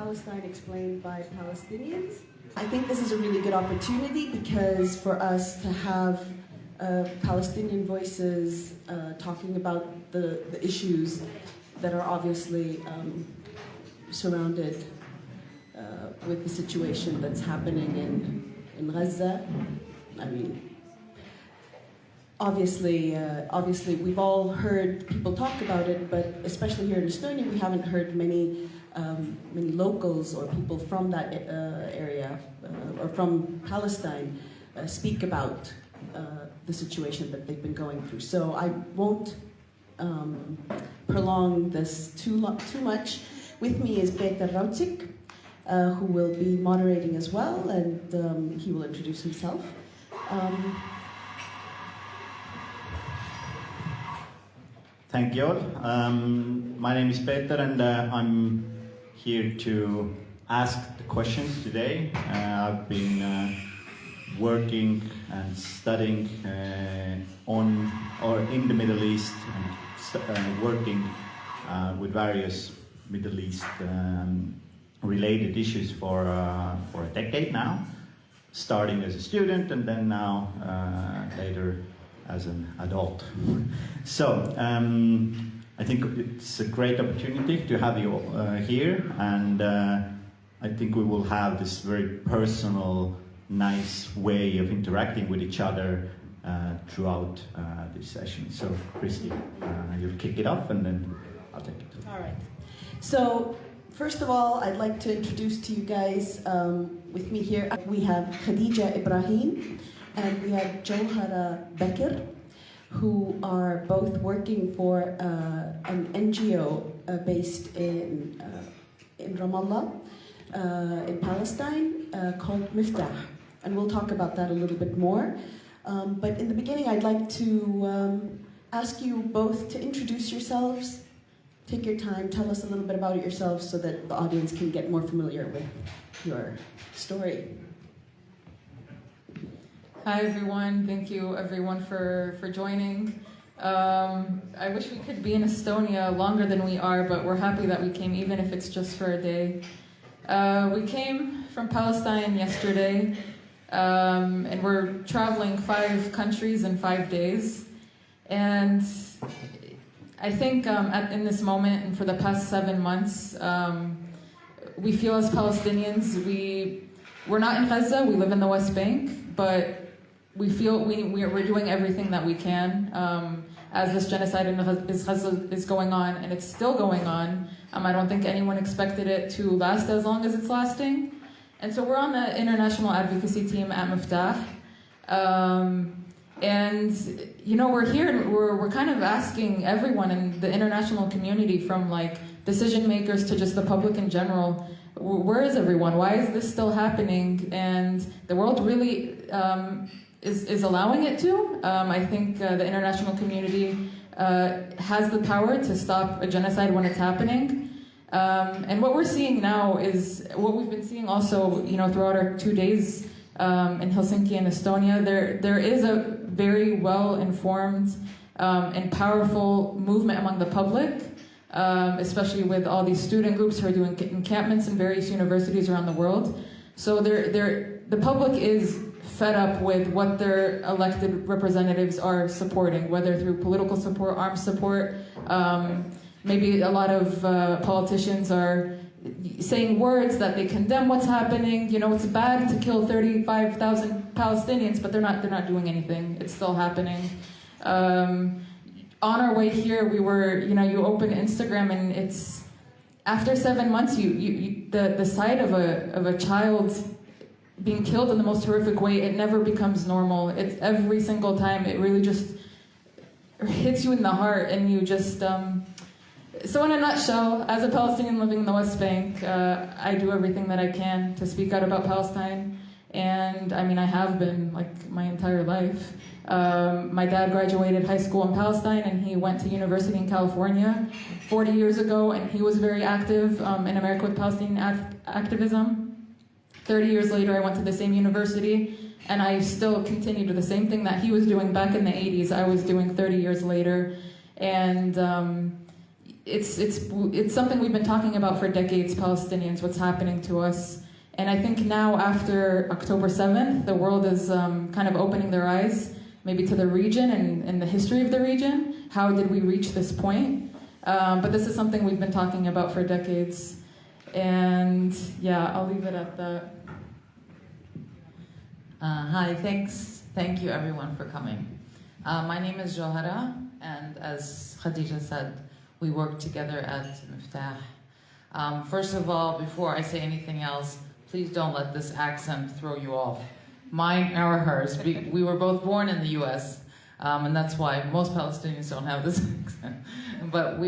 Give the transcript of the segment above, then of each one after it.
Palestine Explained by Palestinians. I think this is a really good opportunity because for us to have Palestinian voices talking about the issues that are obviously surrounded with the situation that's happening in Gaza. I mean, obviously we've all heard people talk about it, but especially here in Estonia, we haven't heard many locals or people from that area or from Palestine speak about the situation that they've been going through. So I won't prolong this too much. With me is Peeter Raudsik, who will be moderating as well, and he will introduce himself. Thank you all. My name is Peeter, and I'm here to ask the questions today. I've been working and studying on or in the Middle East and working with various Middle East related issues for a decade now, starting as a student and then now later as an adult. So I think it's a great opportunity to have you here, and I think we will have this very personal, nice way of interacting with each other throughout this session. So Kristi, you'll kick it off and then I'll take it. All right. So first of all, I'd like to introduce to you guys, with me here, we have Khadeja Ibrahim and we have Joharah Abed-Baker, who are both working for an NGO based in Ramallah, in Palestine, called MIFTAH. And we'll talk about that a little bit more. But in the beginning, I'd like to ask you both to introduce yourselves. Take your time, tell us a little bit about yourselves so that the audience can get more familiar with your story. Hi everyone, thank you everyone for joining. I wish we could be in Estonia longer than we are, but we're happy that we came, even if it's just for a day. We came from Palestine yesterday, and we're traveling 5 countries in 5 days. And I think in this moment and for the past 7 months, we feel as Palestinians, we're not in Gaza, we live in the West Bank, but we feel we're doing everything that we can as this genocide in Gaza is going on, and it's still going on. I don't think anyone expected it to last as long as it's lasting. And so we're on the international advocacy team at MIFTAH. And we're here and we're kind of asking everyone in the international community, from like decision makers to just the public in general, where is everyone? Why is this still happening? And the world really is allowing it to. I think the international community has the power to stop a genocide when it's happening. And what we're seeing now is what we've been seeing also, throughout our 2 days in Helsinki and Estonia. There is a very well-informed and powerful movement among the public, especially with all these student groups who are doing encampments in various universities around the world. So the public is fed up with what their elected representatives are supporting, whether through political support, armed support. Maybe a lot of politicians are saying words that they condemn what's happening. It's bad to kill 35,000 Palestinians, but they're not doing anything. It's still happening. On our way here, we were, you open Instagram and it's, after 7 months, the sight of a child being killed in the most horrific way, it never becomes normal. It's every single time, it really just hits you in the heart, and you just, so in a nutshell, as a Palestinian living in the West Bank, I do everything that I can to speak out about Palestine. And I have been like my entire life. My dad graduated high school in Palestine and he went to university in California 40 years ago, and he was very active in America with Palestinian activism. 30 years later, I went to the same university and I still continue to the same thing that he was doing back in the 80s. I was doing 30 years later. And it's something we've been talking about for decades, Palestinians, what's happening to us. And I think now, after October 7th, the world is kind of opening their eyes, maybe to the region and the history of the region. How did we reach this point? But this is something we've been talking about for decades. And yeah, I'll leave it at that. Hi, thanks. Thank you everyone for coming. My name is Joharah, and as Khadeja said, we work together at MIFTAH. First of all, before I say anything else, please don't let this accent throw you off. Mine or hers. We were both born in the US, and that's why most Palestinians don't have this accent. But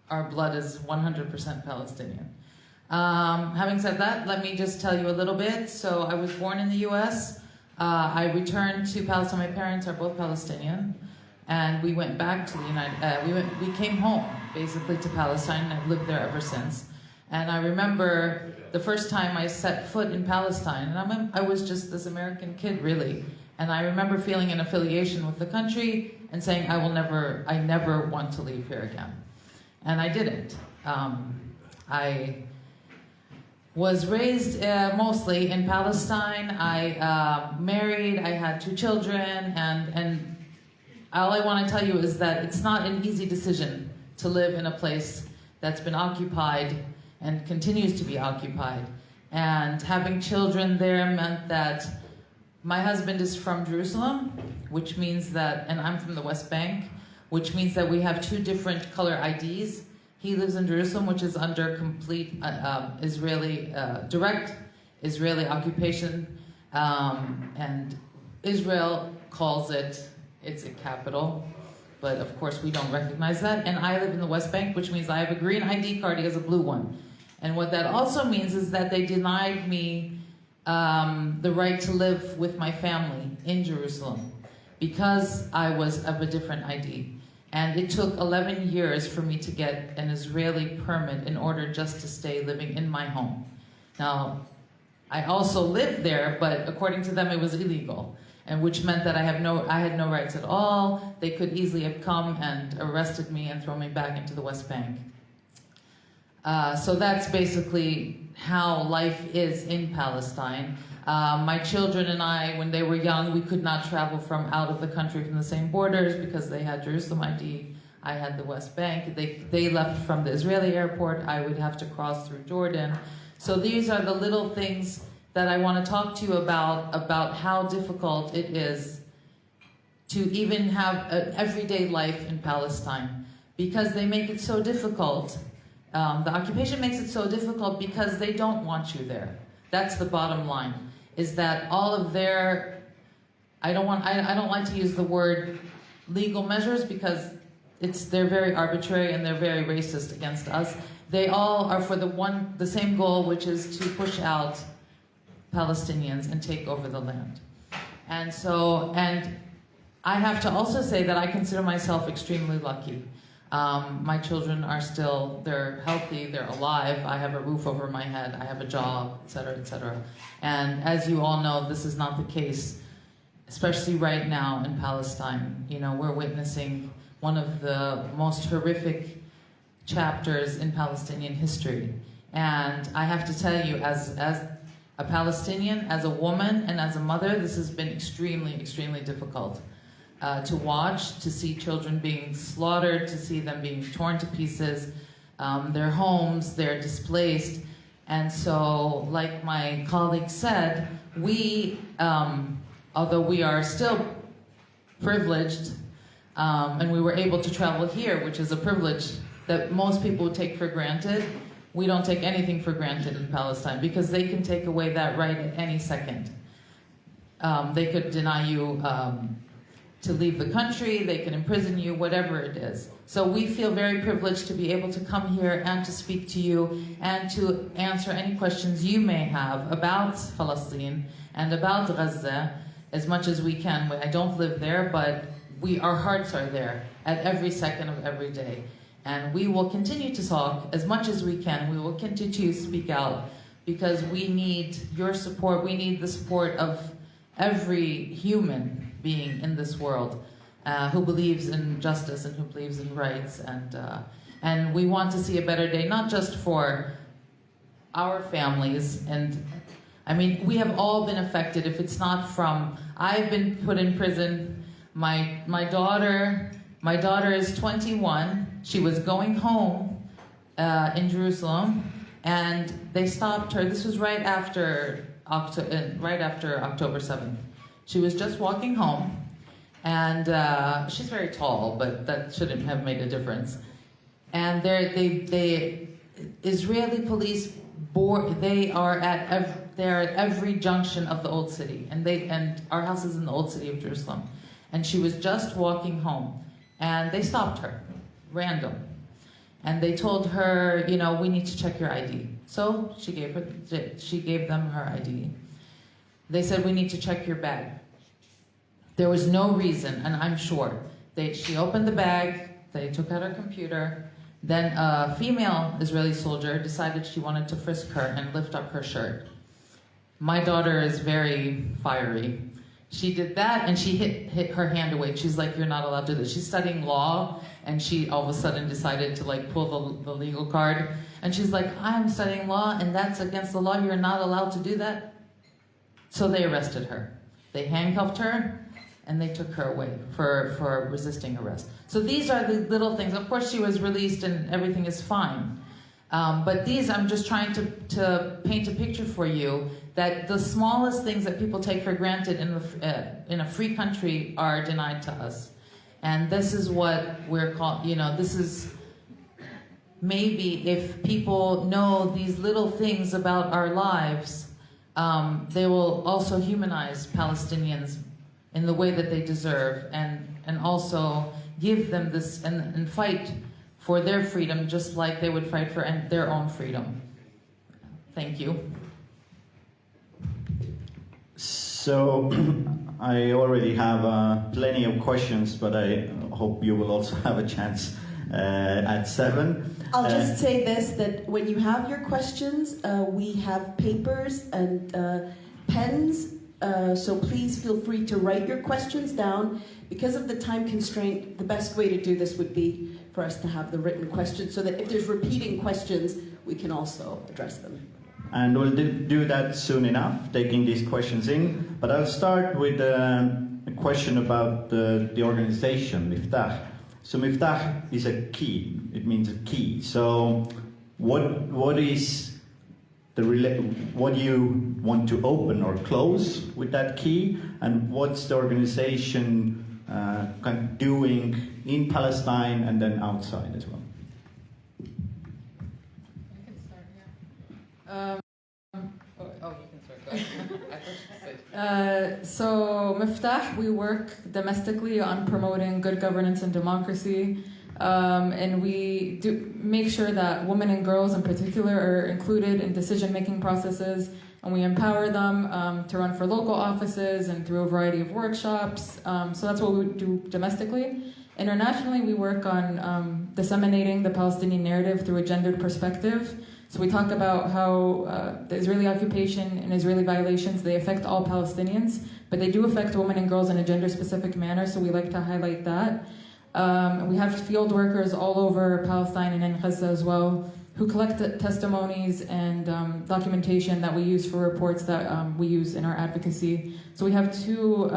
our blood is 100% Palestinian. Having said that, let me just tell you a little bit. So I was born in the US. I returned to Palestine. My parents are both Palestinian. And we went back to the we came home, basically, to Palestine, and I've lived there ever since. And I remember the first time I set foot in Palestine, and I was just this American kid, really. And I remember feeling an affiliation with the country and saying, I never want to leave here again. And I didn't. I was raised mostly in Palestine. I married, I had 2 children, and all I want to tell you is that it's not an easy decision to live in a place that's been occupied and continues to be occupied. And having children there meant that my husband is from Jerusalem, which means that, and I'm from the West Bank, which means that we have 2 different color IDs. He lives in Jerusalem, which is under complete direct Israeli occupation, and Israel calls it's a capital, but of course we don't recognize that. And I live in the West Bank, which means I have a green ID card, he has a blue one. And what that also means is that they denied me the right to live with my family in Jerusalem because I was of a different ID. And it took 11 years for me to get an Israeli permit in order just to stay living in my home. Now, I also lived there, but according to them it was illegal. And which meant that I had no rights at all. They could easily have come and arrested me and thrown me back into the West Bank. So that's basically how life is in Palestine. My children and I, when they were young, we could not travel from out of the country from the same borders because they had Jerusalem ID, I had the West Bank. They left from the Israeli airport, I would have to cross through Jordan. So these are the little things that I want to talk to you about how difficult it is to even have an everyday life in Palestine, because they make it so difficult. The occupation makes it so difficult because they don't want you there. That's the bottom line, is that all of their, I don't like to use the word legal measures because they're very arbitrary and they're very racist against us. They all are for the same goal, which is to push out Palestinians and take over the land. And I have to also say that I consider myself extremely lucky. My children are still, they're healthy, they're alive, I have a roof over my head, I have a job, etc., etc. And as you all know, this is not the case, especially right now in Palestine. You know, we're witnessing one of the most horrific chapters in Palestinian history. And I have to tell you, as a Palestinian, as a woman, and as a mother, this has been extremely, extremely difficult to watch, to see children being slaughtered, to see them being torn to pieces, their homes, they're displaced. And so, like my colleague said, we, although we are still privileged, and we were able to travel here, which is a privilege that most people would take for granted, we don't take anything for granted in Palestine because they can take away that right at any second. They could deny you to leave the country, they can imprison you, whatever it is. So we feel very privileged to be able to come here and to speak to you and to answer any questions you may have about Palestine and about Gaza as much as we can. I don't live there, but our hearts are there at every second of every day. And we will continue to talk as much as we can. We will continue to speak out because we need your support. We need the support of every human being in this world who believes in justice and who believes in rights. And And we want to see a better day, not just for our families. And I mean, we have all been affected. If it's not from, I've been put in prison. My daughter is 21. She was going home in Jerusalem, and they stopped her. This was right after October 7th. She was just walking home, and she's very tall, but that shouldn't have made a difference. And the Israeli police they're at every junction of the old city, and our house is in the old city of Jerusalem. And she was just walking home, and they stopped her, random. And they told her, you know, we need to check your ID. So she gave them her ID. They said, we need to check your bag. There was no reason, and I'm sure. She opened the bag, they took out her computer, then a female Israeli soldier decided she wanted to frisk her and lift up her shirt. My daughter is very fiery. She did that, and she hit her hand away. She's like, you're not allowed to do this. She's studying law, and she all of a sudden decided to like pull the legal card. And she's like, I'm studying law, and that's against the law. You're not allowed to do that. So they arrested her. They handcuffed her, and they took her away for resisting arrest. So these are the little things. Of course, she was released, and everything is fine. But these, I'm just trying to paint a picture for you that the smallest things that people take for granted in a free country are denied to us. And this is what we're called, you know, this is maybe if people know these little things about our lives, they will also humanize Palestinians in the way that they deserve, and also give them this and fight for their freedom just like they would fight for their own freedom. Thank you. So I already have plenty of questions, but I hope you will also have a chance at 7. I'll just say this, that when you have your questions, we have papers and pens, so please feel free to write your questions down. Because of the time constraint, the best way to do this would be for us to have the written questions, so that if there's repeating questions, we can also address them. And we'll do that soon enough, taking these questions in. But I'll start with a question about the organization, MIFTAH. So MIFTAH is a key. It means a key. So what is what you want to open or close with that key, and what's the organization kind of doing in Palestine and then outside as well? I can start, yeah. You can start. Go ahead. So MIFTAH, we work domestically on promoting good governance and democracy, and we do make sure that women and girls in particular are included in decision-making processes, and we empower them to run for local offices and through a variety of workshops. So that's what we do domestically. Internationally, we work on disseminating the Palestinian narrative through a gendered perspective. So we talk about how the Israeli occupation and Israeli violations, they affect all Palestinians, but they do affect women and girls in a gender-specific manner, so we like to highlight that. We have field workers all over Palestine and in Gaza as well, who collect testimonies and documentation that we use for reports that we use in our advocacy. So we have 2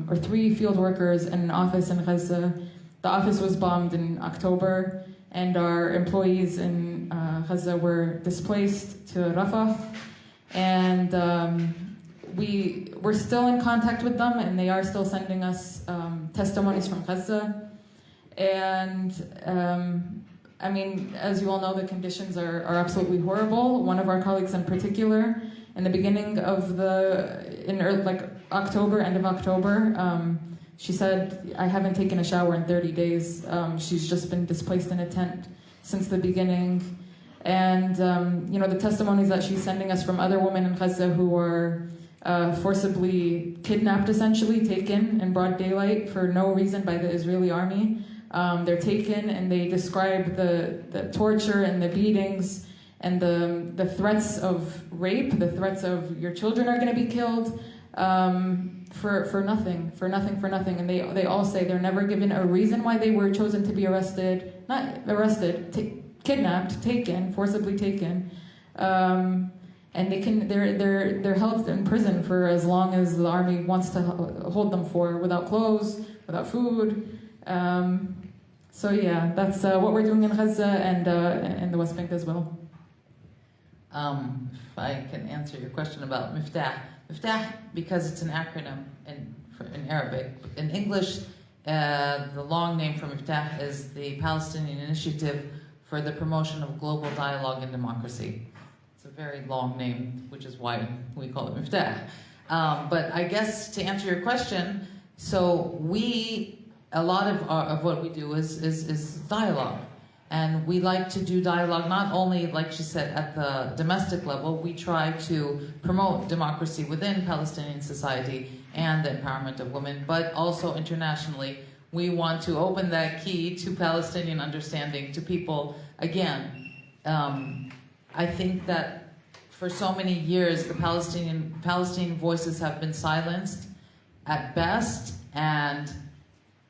or 3 field workers in an office in Gaza. The office was bombed in October, and our employees in Gaza were displaced to Rafah. And we're still in contact with them, and they are still sending us testimonies from Gaza. And I mean, as you all know, the conditions are absolutely horrible. One of our colleagues in particular, in the beginning of October, end of October, she said, I haven't taken a shower in 30 days. She's just been displaced in a tent since the beginning. And, you know, the testimonies that she's sending us from other women in Gaza who were forcibly kidnapped, essentially, taken in broad daylight for no reason by the Israeli army. They're taken, and they describe the torture and the beatings and the threats of rape, the threats of your children are going to be killed, for nothing. And they all say they're never given a reason why they were chosen to be arrested, not arrested, kidnapped, taken, forcibly taken, and they're held in prison for as long as the army wants to hold them for, without clothes, without food. So yeah, that's what we're doing in Gaza and in the West Bank as well. If I can answer your question about MIFTAH. MIFTAH, because it's an acronym in Arabic. In English, the long name for MIFTAH is the Palestinian Initiative for the Promotion of Global Dialogue and Democracy. It's a very long name, which is why we call it MIFTAH. But I guess to answer your question, so a lot of what we do is dialogue. And we like to do dialogue not only, like she said, at the domestic level. We try to promote democracy within Palestinian society and the empowerment of women, but also internationally. We want to open that key to Palestinian understanding to people. Again, I think that for so many years, the Palestinian voices have been silenced at best and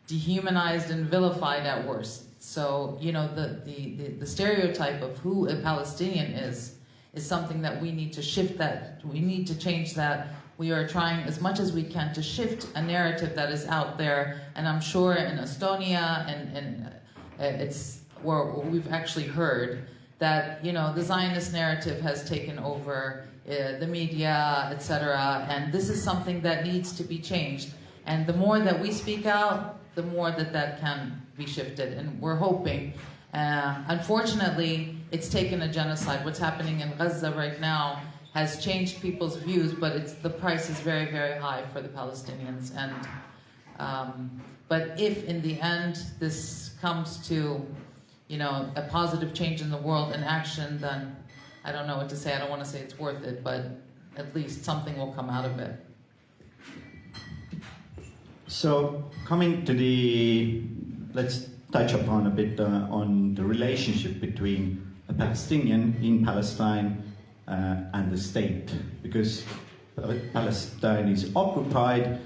dehumanized and vilified at worst. So, you know, the stereotype of who a Palestinian is something that we need to shift that. We need to change that. We are trying as much as we can to shift a narrative that is out there. And I'm sure in Estonia and it's where we've actually heard that, you know, the Zionist narrative has taken over the media, etc. And this is something that needs to be changed. And the more that we speak out, the more that can be shifted, and we're hoping. Unfortunately, it's taken a genocide. What's happening in Gaza right now has changed people's views, but the price is very, very high for the Palestinians. And but if in the end this comes to, you know, a positive change in the world and action, then I don't know what to say. I don't want to say it's worth it, but at least something will come out of it. So coming to let's touch upon a bit on the relationship between a Palestinian in Palestine and the state. Because Palestine is occupied,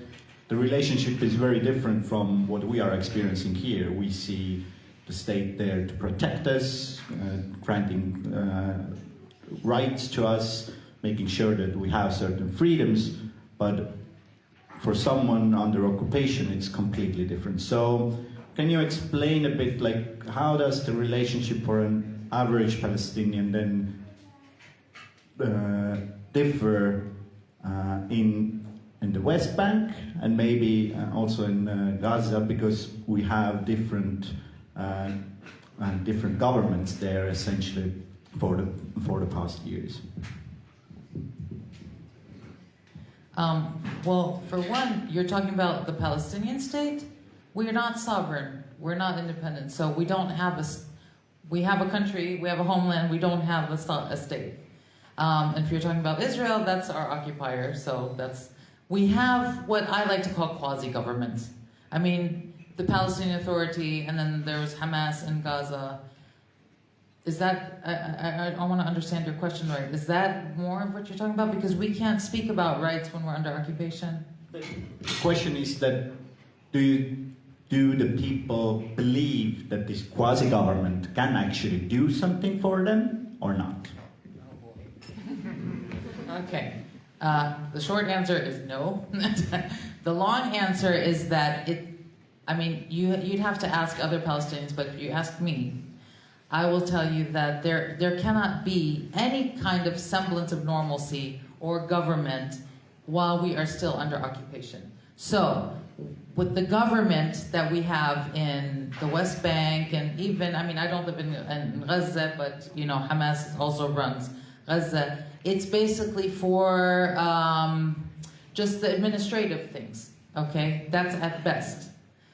the relationship is very different from what we are experiencing here. We see the state there to protect us, granting rights to us, making sure that we have certain freedoms, but for someone under occupation, it's completely different. So can you explain a bit, like, how does the relationship for an average Palestinian then differ in the West Bank and maybe also in Gaza, because we have different governments there essentially for the past years? Well, for one, you're talking about the Palestinian state. We're not sovereign. We're not independent. So we don't have we have a country, we have a homeland, we don't have a state. And if you're talking about Israel, that's our occupier. So we have what I like to call quasi-governments. I mean, the Palestinian Authority, and then there's Hamas in Gaza. Is that, I want to understand your question right. Is that more of what you're talking about? Because we can't speak about rights when we're under occupation. The question is that, do the people believe that this quasi-government can actually do something for them or not? Okay. The short answer is no. The long answer is that you'd have to ask other Palestinians, but if you ask me, I will tell you that there cannot be any kind of semblance of normalcy or government while we are still under occupation. So, with the government that we have in the West Bank, and even, I don't live in Gaza, but, you know, Hamas also runs Gaza. It's basically for just the administrative things, okay? That's at best.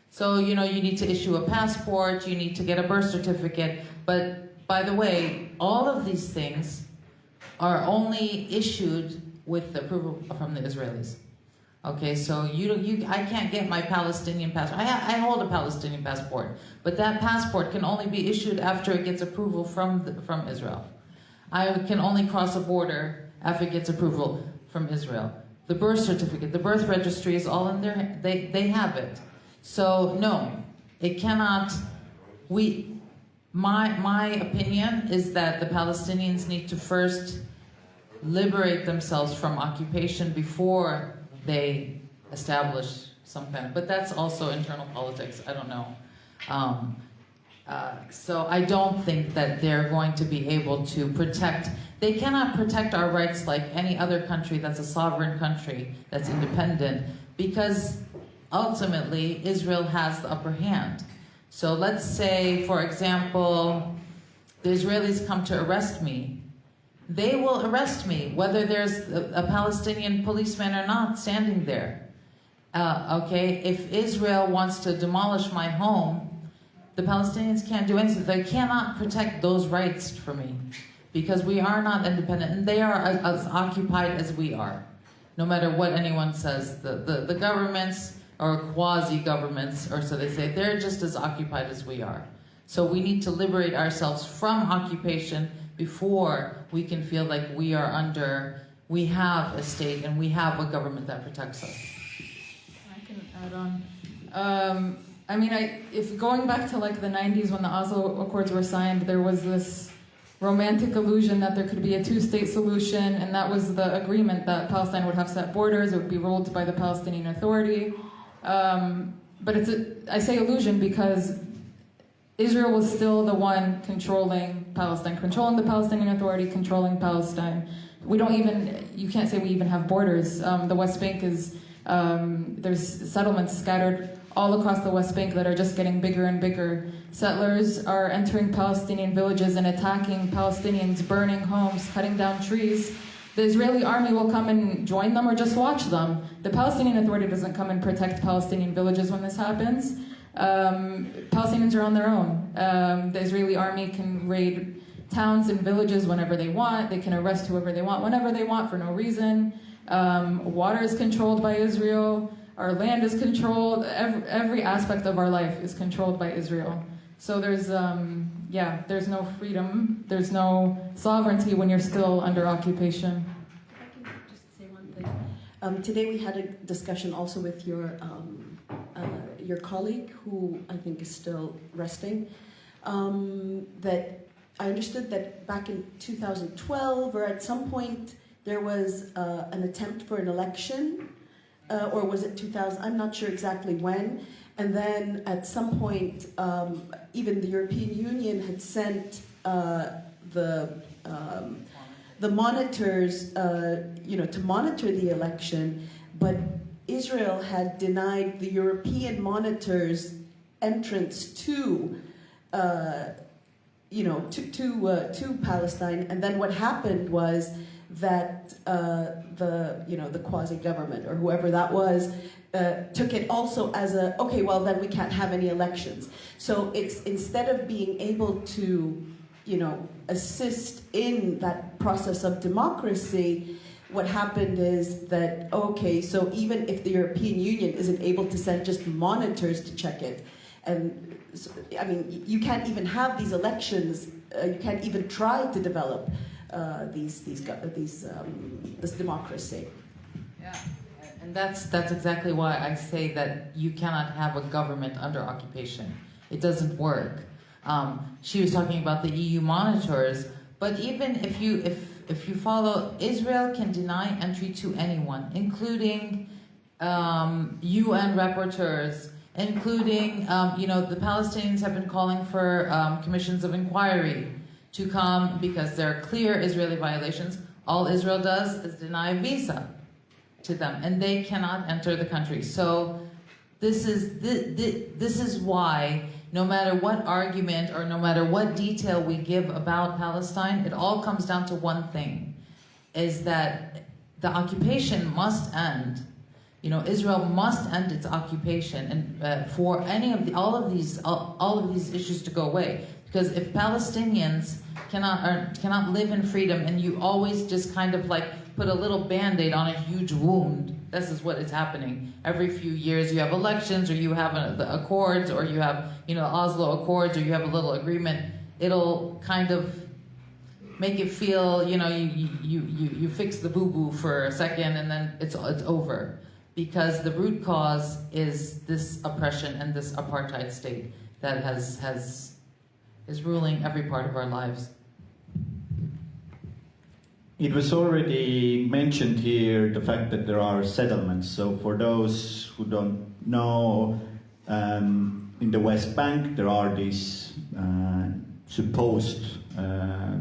So, you know, you need to issue a passport, you need to get a birth certificate, but by the way, all of these things are only issued with the approval from the Israelis. Okay, so I can't get my Palestinian passport. I hold a Palestinian passport, but that passport can only be issued after it gets approval from Israel. I can only cross a border after it gets approval from Israel. The birth certificate, the birth registry is all in there. They have it. So no, it cannot. My opinion is that the Palestinians need to first liberate themselves from occupation before they establish some kind of, but that's also internal politics, I don't know. So I don't think that they're going to be able to protect, they cannot protect our rights like any other country that's a sovereign country, that's independent, because ultimately Israel has the upper hand. So let's say, for example, the Israelis come to arrest me. They will arrest me, whether there's a Palestinian policeman or not standing there. Okay, if Israel wants to demolish my home, the Palestinians can't do anything. They cannot protect those rights for me because we are not independent and they are as occupied as we are. No matter what anyone says, the governments or quasi-governments, or so they say, they're just as occupied as we are. So we need to liberate ourselves from occupation before we can feel like we have a state and we have a government that protects us. I can add on. I mean, if going back to like the 90s when the Oslo Accords were signed, there was this romantic illusion that there could be a two-state solution, and that was the agreement that Palestine would have set borders, it would be ruled by the Palestinian Authority. But I say illusion because Israel was still the one controlling Palestine, controlling the Palestinian Authority, controlling Palestine. You can't say we even have borders. The West Bank is, there's settlements scattered all across the West Bank that are just getting bigger and bigger. Settlers are entering Palestinian villages and attacking Palestinians, burning homes, cutting down trees. The Israeli army will come and join them or just watch them. The Palestinian Authority doesn't come and protect Palestinian villages when this happens. Palestinians are on their own. The Israeli army can raid towns and villages whenever they want. They can arrest whoever they want whenever they want for no reason. Water is controlled by Israel. Our land is controlled. Every aspect of our life is controlled by Israel. So there's no freedom. There's no sovereignty when you're still under occupation. I can just say one thing. Today we had a discussion also with your colleague, who I think is still resting, that I understood that back in 2012 or at some point there was an attempt for an election, or was it 2000? I'm not sure exactly when. And then at some point, even the European Union had sent the monitors, to monitor the election, but Israel had denied the European monitors entrance to Palestine. And then what happened was that the quasi-government or whoever that was took it also as then we can't have any elections. So it's, instead of being able to assist in that process of democracy, what happened is that, so even if the European Union isn't able to send just monitors to check it, and I mean, you can't even have these elections, you can't even try to develop this democracy. Yeah, and that's exactly why I say that you cannot have a government under occupation. It doesn't work. She was talking about the EU monitors, but even if you follow, Israel can deny entry to anyone, including UN rapporteurs, including, the Palestinians have been calling for commissions of inquiry to come because there are clear Israeli violations. All Israel does is deny a visa to them, and they cannot enter the country. So this is why, no matter what argument or no matter what detail we give about Palestine, it all comes down to one thing, is that the occupation must end. Israel must end its occupation, and for all of these issues to go away. Because if Palestinians cannot live in freedom, and you always just kind of like put a little Band-Aid on a huge wound, this is what is happening. Every few years you have elections, or you have the Accords, or you have Oslo Accords, or you have a little agreement. It'll kind of make it feel you fix the boo-boo for a second, and then it's over. Because the root cause is this oppression and this apartheid state that has is ruling every part of our lives. It was already mentioned here the fact that there are settlements. So for those who don't know, in the West Bank there are these supposed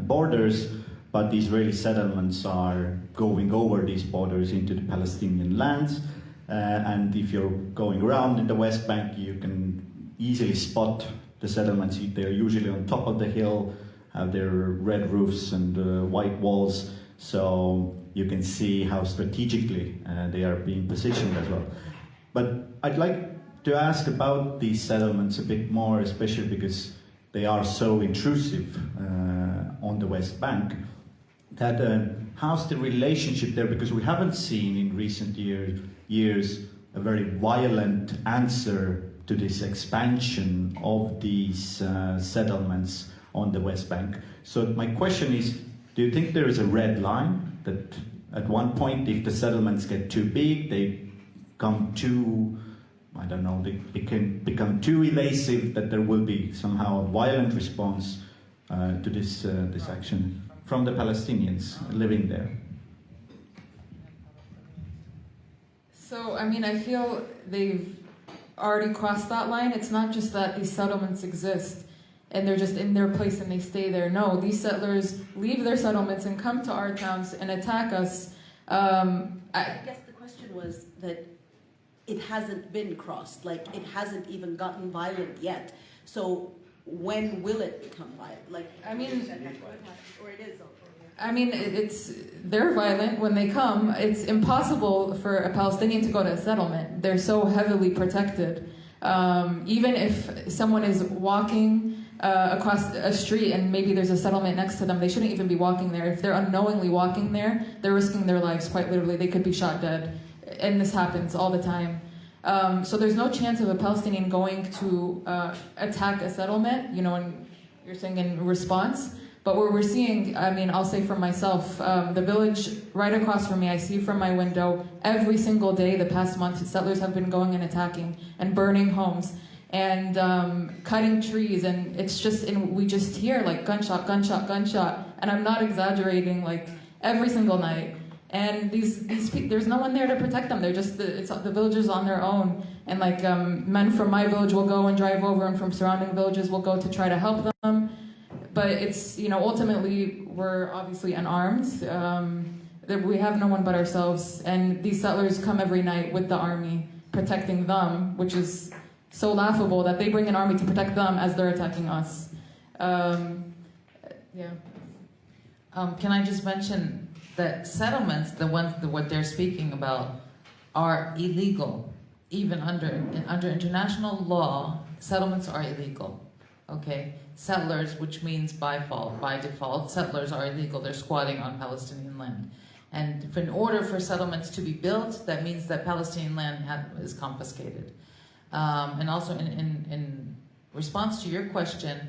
borders, but the Israeli settlements are going over these borders into the Palestinian lands. And if you're going around in the West Bank, you can easily spot the settlements. They're usually on top of the hill, have their red roofs and white walls, so you can see how strategically they are being positioned as well. But I'd like to ask about these settlements a bit more, especially because they are so intrusive on the West Bank. That how's the relationship there? Because we haven't seen in recent years a very violent answer to this expansion of these settlements on the West Bank. So my question is, do you think there is a red line that at one point, if the settlements get too big, they come too, I don't know, they can become too evasive, that there will be somehow a violent response to this action from the Palestinians living there? So, I mean, I feel they've already crossed that line. It's not just that these settlements exist and they're just in their place and they stay there. No, these settlers leave their settlements and come to our towns and attack us. I guess the question was that it hasn't been crossed, like it hasn't even gotten violent yet. So when will it become violent? Like, I mean, or it is. I mean, they're violent when they come. It's impossible for a Palestinian to go to a settlement. They're so heavily protected. Even if someone is walking across a street and maybe there's a settlement next to them, they shouldn't even be walking there. If they're unknowingly walking there, they're risking their lives, quite literally. They could be shot dead. And this happens all the time. So there's no chance of a Palestinian going to attack a settlement, you know, and you're saying in response. But what we're seeing, I mean, I'll say for myself, the village right across from me, I see from my window every single day the past month, settlers have been going and attacking and burning homes and cutting trees. And it's just, and we just hear like gunshot, gunshot, gunshot. And I'm not exaggerating, like every single night. And these people, there's no one there to protect them. They're just, the villagers on their own. And like men from my village will go and drive over, and from surrounding villages will go to try to help them. But it's, you know, ultimately, we're obviously unarmed. We have no one but ourselves. And these settlers come every night with the army protecting them, which is so laughable that they bring an army to protect them as they're attacking us. Yeah. Can I just mention that settlements, what they're speaking about, are illegal. Even under international law, settlements are illegal. Okay, settlers, which means by default, settlers are illegal. They're squatting on Palestinian land. And in order for settlements to be built, that means that Palestinian land is confiscated. And also in response to your question,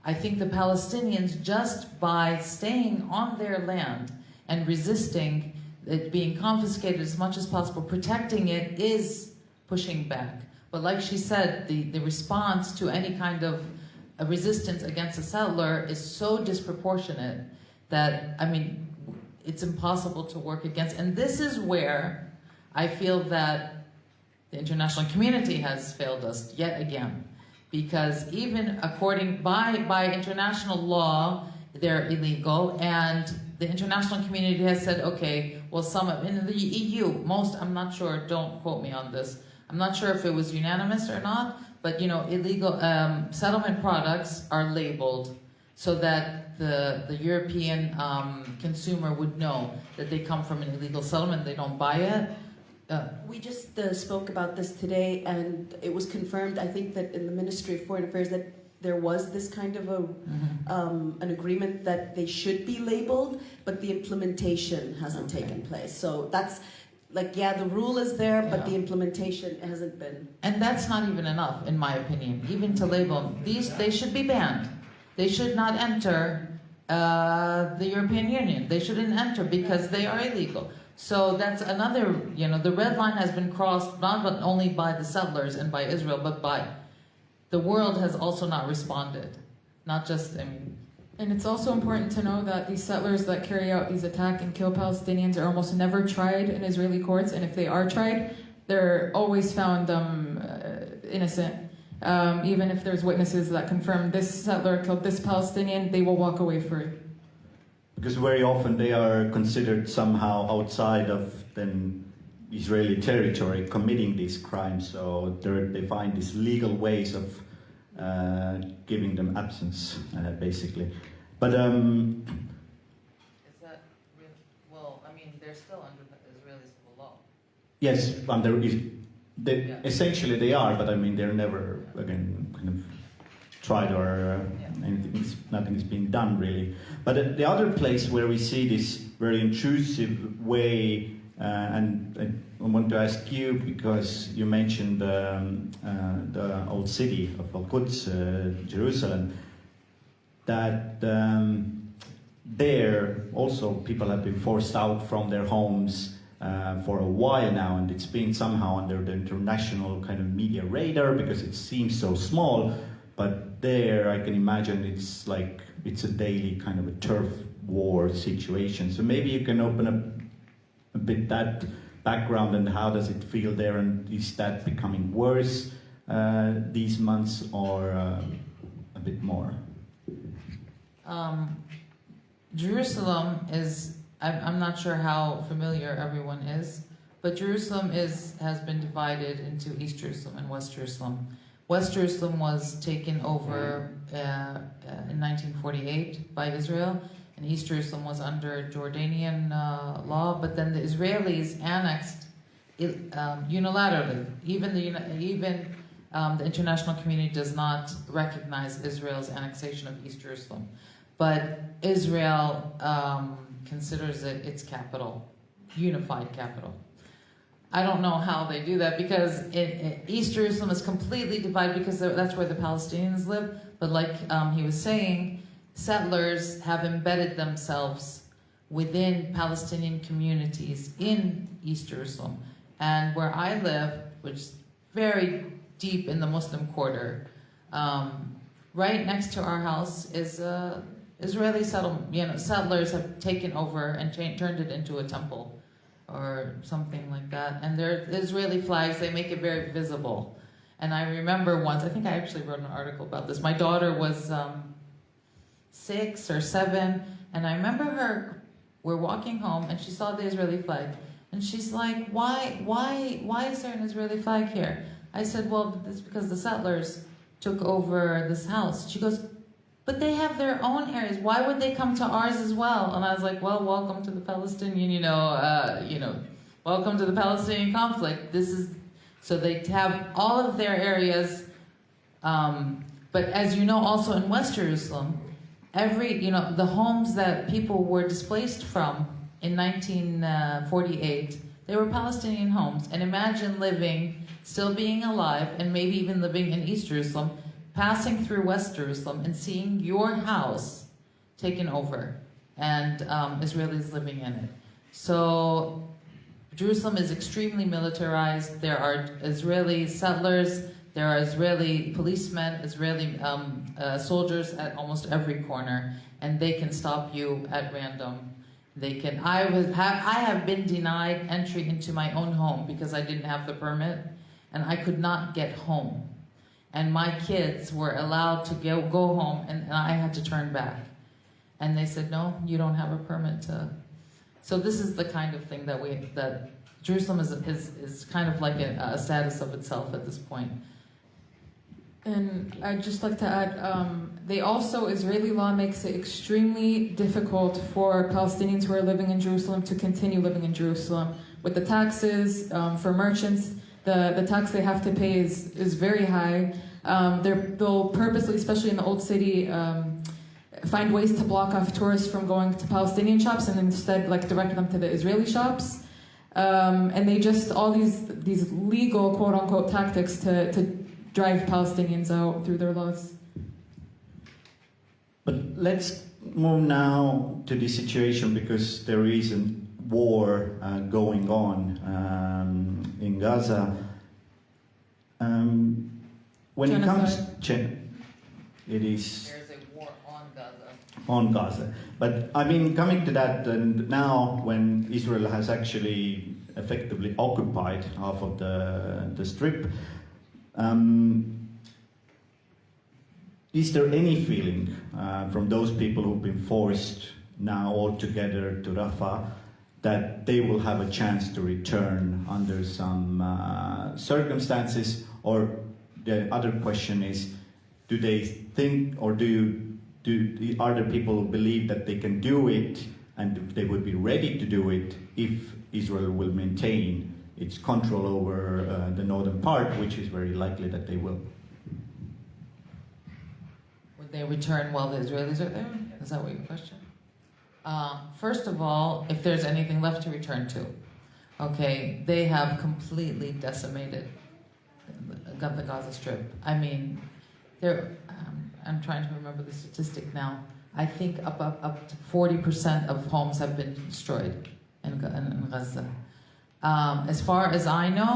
I think the Palestinians, just by staying on their land and resisting it being confiscated as much as possible, protecting it, is pushing back. But like she said, the response to any kind of a resistance against a settler is so disproportionate that, I mean, it's impossible to work against. And this is where I feel that the international community has failed us yet again. Because even by international law, they're illegal, and the international community has said, okay, well, some in the EU, I'm not sure, don't quote me on this, I'm not sure if it was unanimous or not, but you know, illegal settlement products are labeled so that the European consumer would know that they come from an illegal settlement, they don't buy it. We just spoke about this today, and it was confirmed, I think, that in the Ministry of Foreign Affairs that there was this kind of an agreement that they should be labeled, but the implementation hasn't taken place. So that's like, yeah, the rule is there, but the implementation hasn't been. And that's not even enough, in my opinion, even to label them. They should be banned. They should not enter the European Union. They shouldn't enter because they are illegal. So that's another, you know, the red line has been crossed not only by the settlers and by Israel, but by the world has also not responded. not just, I mean, And it's also important to know that these settlers that carry out these attacks and kill Palestinians are almost never tried in Israeli courts, and if they are tried, they're always found innocent. Even if there's witnesses that confirm this settler killed this Palestinian, they will walk away free. Because very often they are considered somehow outside of then Israeli territory committing these crimes, so they find these legal ways of giving them absence, basically. But is that real? Well, I mean, they're still under the Israeli civil law. yes, essentially they are, but I mean they're never again kind of tried or nothing's been done really. But the other place where we see this very intrusive way, and I want to ask you because you mentioned the old city of Al-Quds, Jerusalem, that there also people have been forced out from their homes for a while now, and it's been somehow under the international kind of media radar because it seems so small, but there I can imagine it's like it's a daily kind of a turf war situation. So maybe you can open up a bit that background and how does it feel there, and is that becoming worse these months or a bit more? Jerusalem is, I'm not sure how familiar everyone is, but Jerusalem has been divided into East Jerusalem and West Jerusalem. West Jerusalem was taken over in 1948 by Israel, and East Jerusalem was under Jordanian law, but then the Israelis annexed it, unilaterally. Even the international community does not recognize Israel's annexation of East Jerusalem. But Israel considers it its capital, unified capital. I don't know how they do that because East Jerusalem is completely divided because that's where the Palestinians live. But like he was saying, settlers have embedded themselves within Palestinian communities in East Jerusalem. And where I live, which is very deep in the Muslim quarter, right next to our house is Israeli settlement. Settlers have taken over and turned it into a temple or something like that. And they're Israeli flags, they make it very visible. And I remember once, I think I actually wrote an article about this. My daughter was 6 or 7, and I remember we're walking home and she saw the Israeli flag. And she's like, why is there an Israeli flag here? I said, well, it's because the settlers took over this house. She goes, but they have their own areas. Why would they come to ours as well? And I was like, well, welcome to the Palestinian, welcome to the Palestinian conflict. So they have all of their areas. But as you know, also in West Jerusalem, the homes that people were displaced from in 1948, they were Palestinian homes. And imagine still being alive, and maybe even living in East Jerusalem, passing through West Jerusalem and seeing your house taken over and Israelis living in it. So Jerusalem is extremely militarized. There are Israeli settlers, there are Israeli policemen, Israeli soldiers at almost every corner, and they can stop you at random. I have been denied entry into my own home because I didn't have the permit, and I could not get home. And my kids were allowed to go home, and I had to turn back. And they said, no, you don't have a permit to. So this is the kind of thing that Jerusalem is kind of like a status of itself at this point. And I'd just like to add, Israeli law makes it extremely difficult for Palestinians who are living in Jerusalem to continue living in Jerusalem. With the taxes, for merchants, the tax they have to pay is very high. They'll purposely, especially in the old city, find ways to block off tourists from going to Palestinian shops and instead direct them to the Israeli shops. And they just, all these legal quote-unquote tactics to drive Palestinians out through their laws. But let's move now to the situation because there is a war going on in Gaza. When Genocide. it is There's a on Gaza. But I mean, coming to that, and now when Israel has actually effectively occupied half of the strip, is there any feeling from those people who've been forced now all together to Rafah that they will have a chance to return under some circumstances? Or the other question is, do they think, or are there people who believe that they can do it and they would be ready to do it if Israel will maintain its control over the northern part, which is very likely that they will? Would they return while the Israelis are there? Is that what your question? First of all, if there's anything left to return to, okay, they have completely decimated the Gaza Strip. I mean, I'm trying to remember the statistic now. I think up to 40% of homes have been destroyed in Gaza. As far as I know,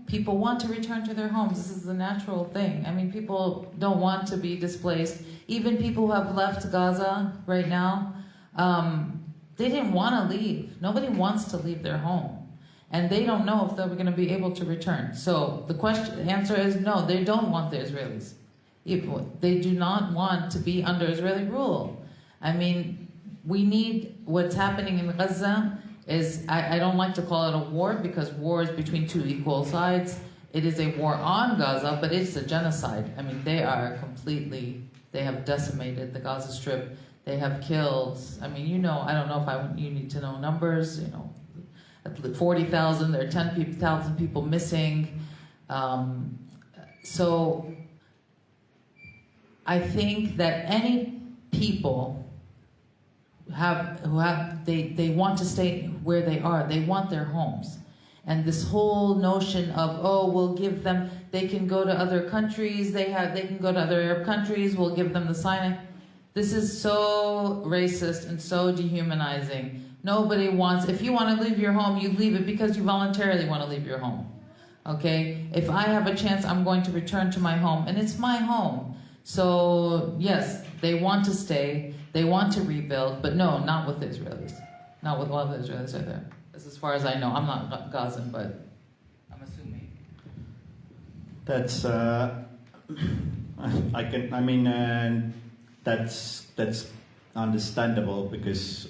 people want to return to their homes. This is the natural thing. I mean, people don't want to be displaced. Even people who have left Gaza right now, they didn't want to leave. Nobody wants to leave their home. And they don't know if they're going to be able to return. So the answer is no, they don't want the Israelis. They do not want to be under Israeli rule. I mean, we need, what's happening in Gaza is, I don't like to call it a war because war is between two equal sides. It is a war on Gaza, but it's a genocide. I mean, they have decimated the Gaza Strip. They have killed, I mean, you know, I don't know if you need to know numbers, you know, 40,000, there are 10,000 people missing. So I think that any people they want to stay where they are. They want their homes. And this whole notion of, oh, we'll give them, they can go to other countries, they can go to other Arab countries, we'll give them the Sinai. This is so racist and so dehumanizing. Nobody wants, if you want to leave your home, you leave it because you voluntarily want to leave your home. Okay? If I have a chance, I'm going to return to my home, and it's my home. So, yes, they want to stay, they want to rebuild, but no, not with the Israelis. Not with all the Israelis are there. That's as far as I know. I'm not Gazan, but I'm assuming. That's, that's understandable because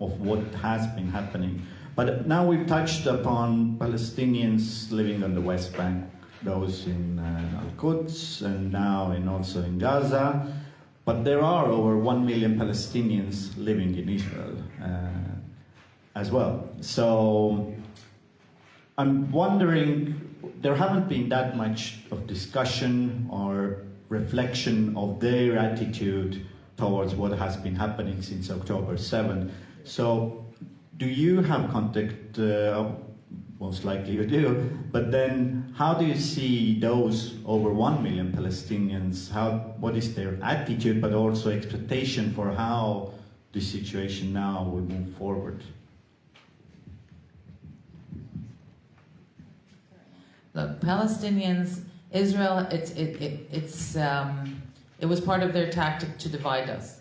of what has been happening. But now we've touched upon Palestinians living on the West Bank, those in Al-Quds and now also in Gaza. But there are over 1 million Palestinians living in Israel as well. So I'm wondering, there haven't been that much of discussion or reflection of their attitude towards what has been happening since October 7. So do you have contact, most likely you do, but then how do you see those over 1 million Palestinians, what is their attitude, but also expectation for how the situation now will move forward? Look, Palestinians, Israel, it was part of their tactic to divide us.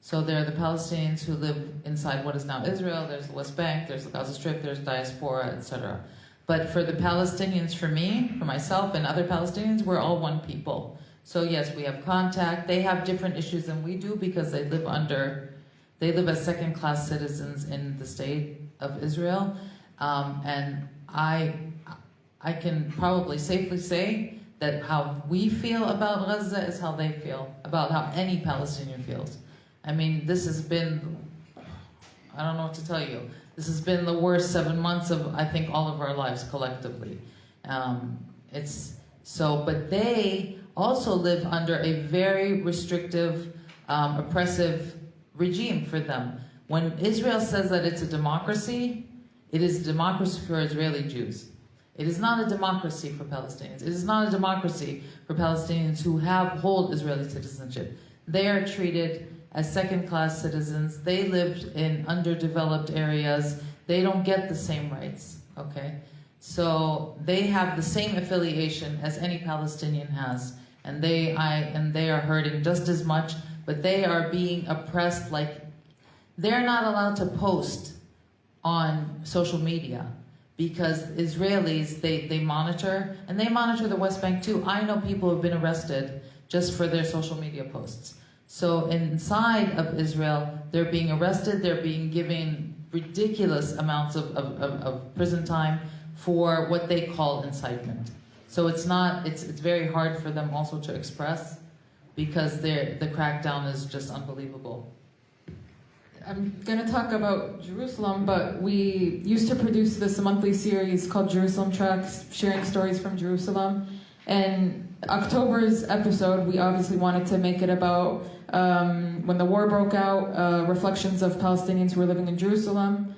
So there are the Palestinians who live inside what is now Israel, there's the West Bank, there's the Gaza Strip, there's diaspora, etc. But for the Palestinians, for me, for myself and other Palestinians, we're all one people. So yes, we have contact. They have different issues than we do because they live as second-class citizens in the state of Israel. And I can probably safely say that how we feel about Gaza is how they feel, about how any Palestinian feels. I mean, this has been, I don't know what to tell you. This has been the worst 7 months of, I think, all of our lives collectively. But they also live under a very restrictive, oppressive regime for them. When Israel says that it's a democracy, it is a democracy for Israeli Jews. It is not a democracy for Palestinians. It is not a democracy for Palestinians who hold Israeli citizenship. They are treated as second-class citizens. They lived in underdeveloped areas. They don't get the same rights, okay? So they have the same affiliation as any Palestinian has, and they are hurting just as much. but they are being oppressed. Like, they're not allowed to post on social media because Israelis, they monitor, and they monitor the West Bank too. I know people who have been arrested just for their social media posts. So inside of Israel, they're being arrested, they're being given ridiculous amounts of prison time for what they call incitement. So it's very hard for them also to express because the crackdown is just unbelievable. I'm going to talk about Jerusalem, but we used to produce this monthly series called Jerusalem Tracks, sharing stories from Jerusalem. And October's episode, we obviously wanted to make it about when the war broke out, reflections of Palestinians who were living in Jerusalem.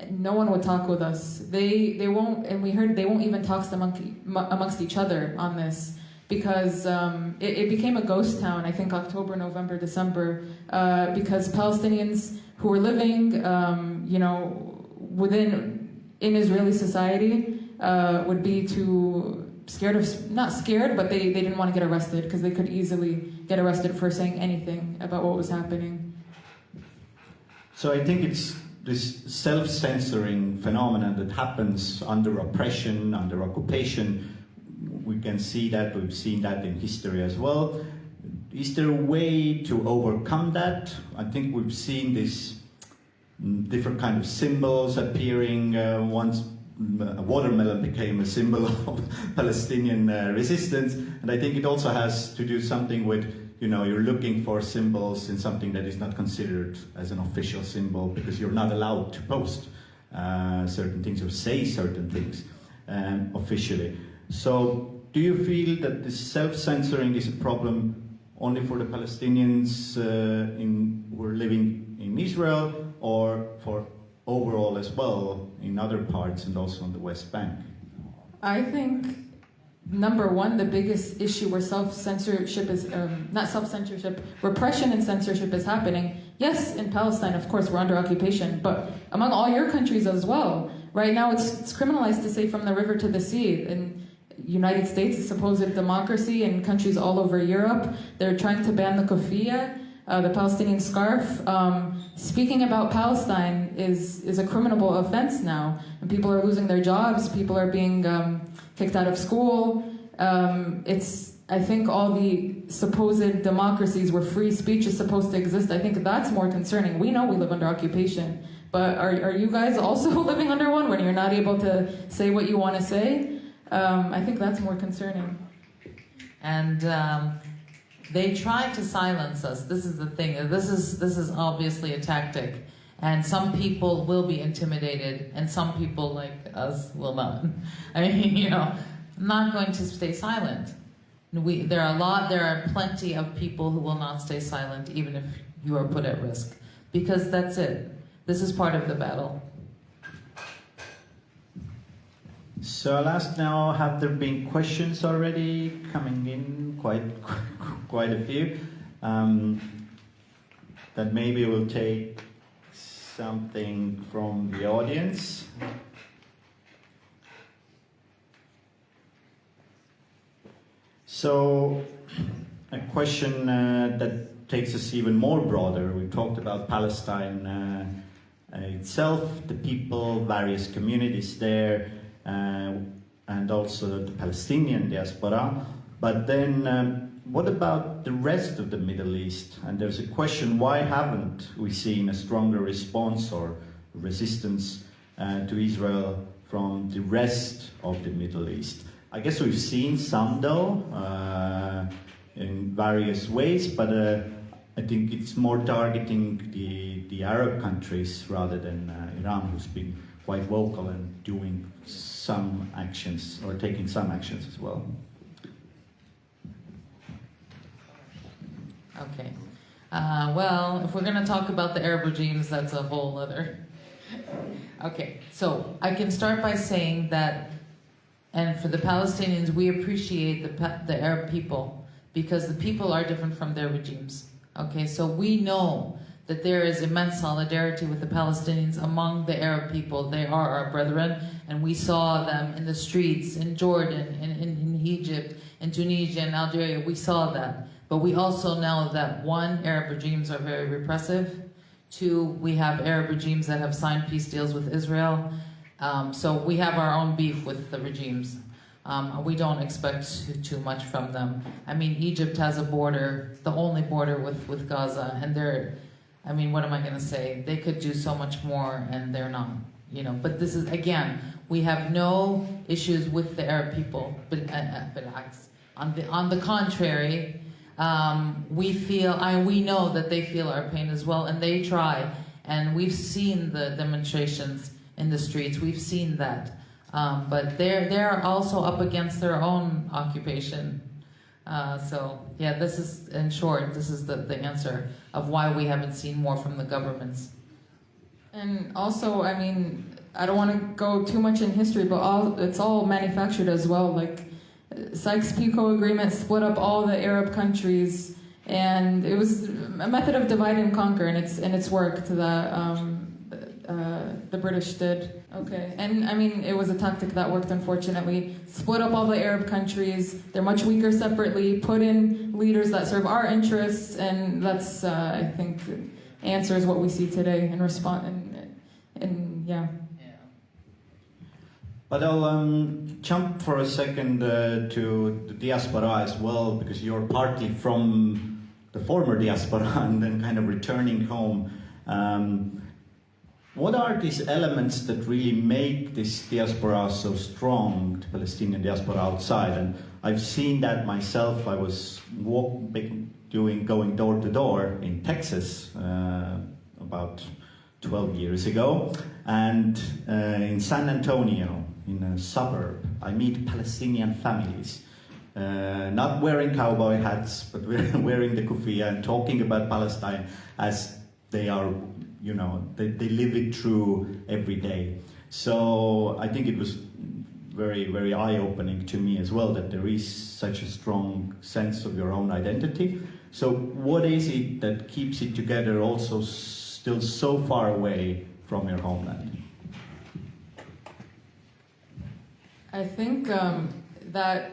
No one would talk with us. They won't, and we heard they won't even talk amongst each other on this because it became a ghost town, I think October, November, December, because Palestinians who were living, in Israeli society would be too not scared, but they didn't want to get arrested because they could easily get arrested for saying anything about what was happening. So I think it's this self-censoring phenomenon that happens under oppression, under occupation. We can see that, we've seen that in history as well. Is there a way to overcome that? I think we've seen these different kind of symbols appearing. Once a watermelon became a symbol of Palestinian resistance, and I think it also has to do something with, you're looking for symbols in something that is not considered as an official symbol because you're not allowed to post certain things or say certain things officially. So do you feel that this self-censoring is a problem only for the Palestinians who are living in Israel, or for overall as well in other parts and also on the West Bank? I think, number one, the biggest issue where self-censorship is, not self-censorship, repression and censorship is happening. Yes, in Palestine, of course, we're under occupation, but among all your countries as well. Right now, it's criminalized to say from the river to the sea. In United States, a supposed democracy, in countries all over Europe, they're trying to ban the kufiya, the Palestinian scarf. Speaking about Palestine is a criminal offense now, and people are losing their jobs, people are being kicked out of school. I think all the supposed democracies where free speech is supposed to exist, I think that's more concerning. We know we live under occupation, but are you guys also living under one when you're not able to say what you want to say? I think that's more concerning. And they try to silence us. This is the thing. This is obviously a tactic. And some people will be intimidated, and some people like us will not. I mean, not going to stay silent. There are plenty of people who will not stay silent, even if you are put at risk, because that's it. This is part of the battle. So I'll ask now, have there been questions already coming in? Quite a few. That maybe we'll take something from the audience. So a question that takes us even more broader. We talked about Palestine itself, the people, various communities there, and also the Palestinian diaspora. But then what about the rest of the Middle East? And there's a question, why haven't we seen a stronger response or resistance to Israel from the rest of the Middle East? I guess we've seen some though, in various ways, but I think it's more targeting the Arab countries rather than Iran, who's been quite vocal and doing some actions, or taking some actions as well. Okay. Well, if we're going to talk about the Arab regimes, that's a whole other... Okay, so I can start by saying that, and for the Palestinians, we appreciate the Arab people, because the people are different from their regimes. Okay, so we know that there is immense solidarity with the Palestinians among the Arab people. They are our brethren, and we saw them in the streets, in Jordan, in Egypt, in Tunisia, in Algeria. We saw that. But we also know that one, Arab regimes are very repressive. Two, we have Arab regimes that have signed peace deals with Israel. So we have our own beef with the regimes. We don't expect too much from them. I mean, Egypt has a border, the only border with Gaza, and I mean, what am I going to say? They could do so much more, and they're not. You know, but this is, again, we have no issues with the Arab people. But on the contrary, we know that they feel our pain as well, and they try. And we've seen the demonstrations in the streets. We've seen that. But they're also up against their own occupation. So yeah, this is, in short, this is the answer of why we haven't seen more from the governments. And also, I mean, I don't want to go too much in history, but it's all manufactured as well. Like, Sykes-Picot Agreement split up all the Arab countries, and it was a method of divide and conquer, and it's worked that the British did. Okay, and I mean, it was a tactic that worked, unfortunately. Split up all the Arab countries. They're much weaker separately. Put in leaders that serve our interests, and that's I think answers what we see today in response. And yeah. But I'll jump for a second to the diaspora as well, because you're partly from the former diaspora and then kind of returning home. What are these elements that really make this diaspora so strong, the Palestinian diaspora outside? And I've seen that myself. I was going door to door in Texas about 12 years ago, and in San Antonio, in a suburb, I meet Palestinian families, not wearing cowboy hats, but wearing the kufiya and talking about Palestine as they are, you know, they live it through every day. So I think it was very, very eye-opening to me as well, that there is such a strong sense of your own identity. So what is it that keeps it together also still so far away from your homeland? I think that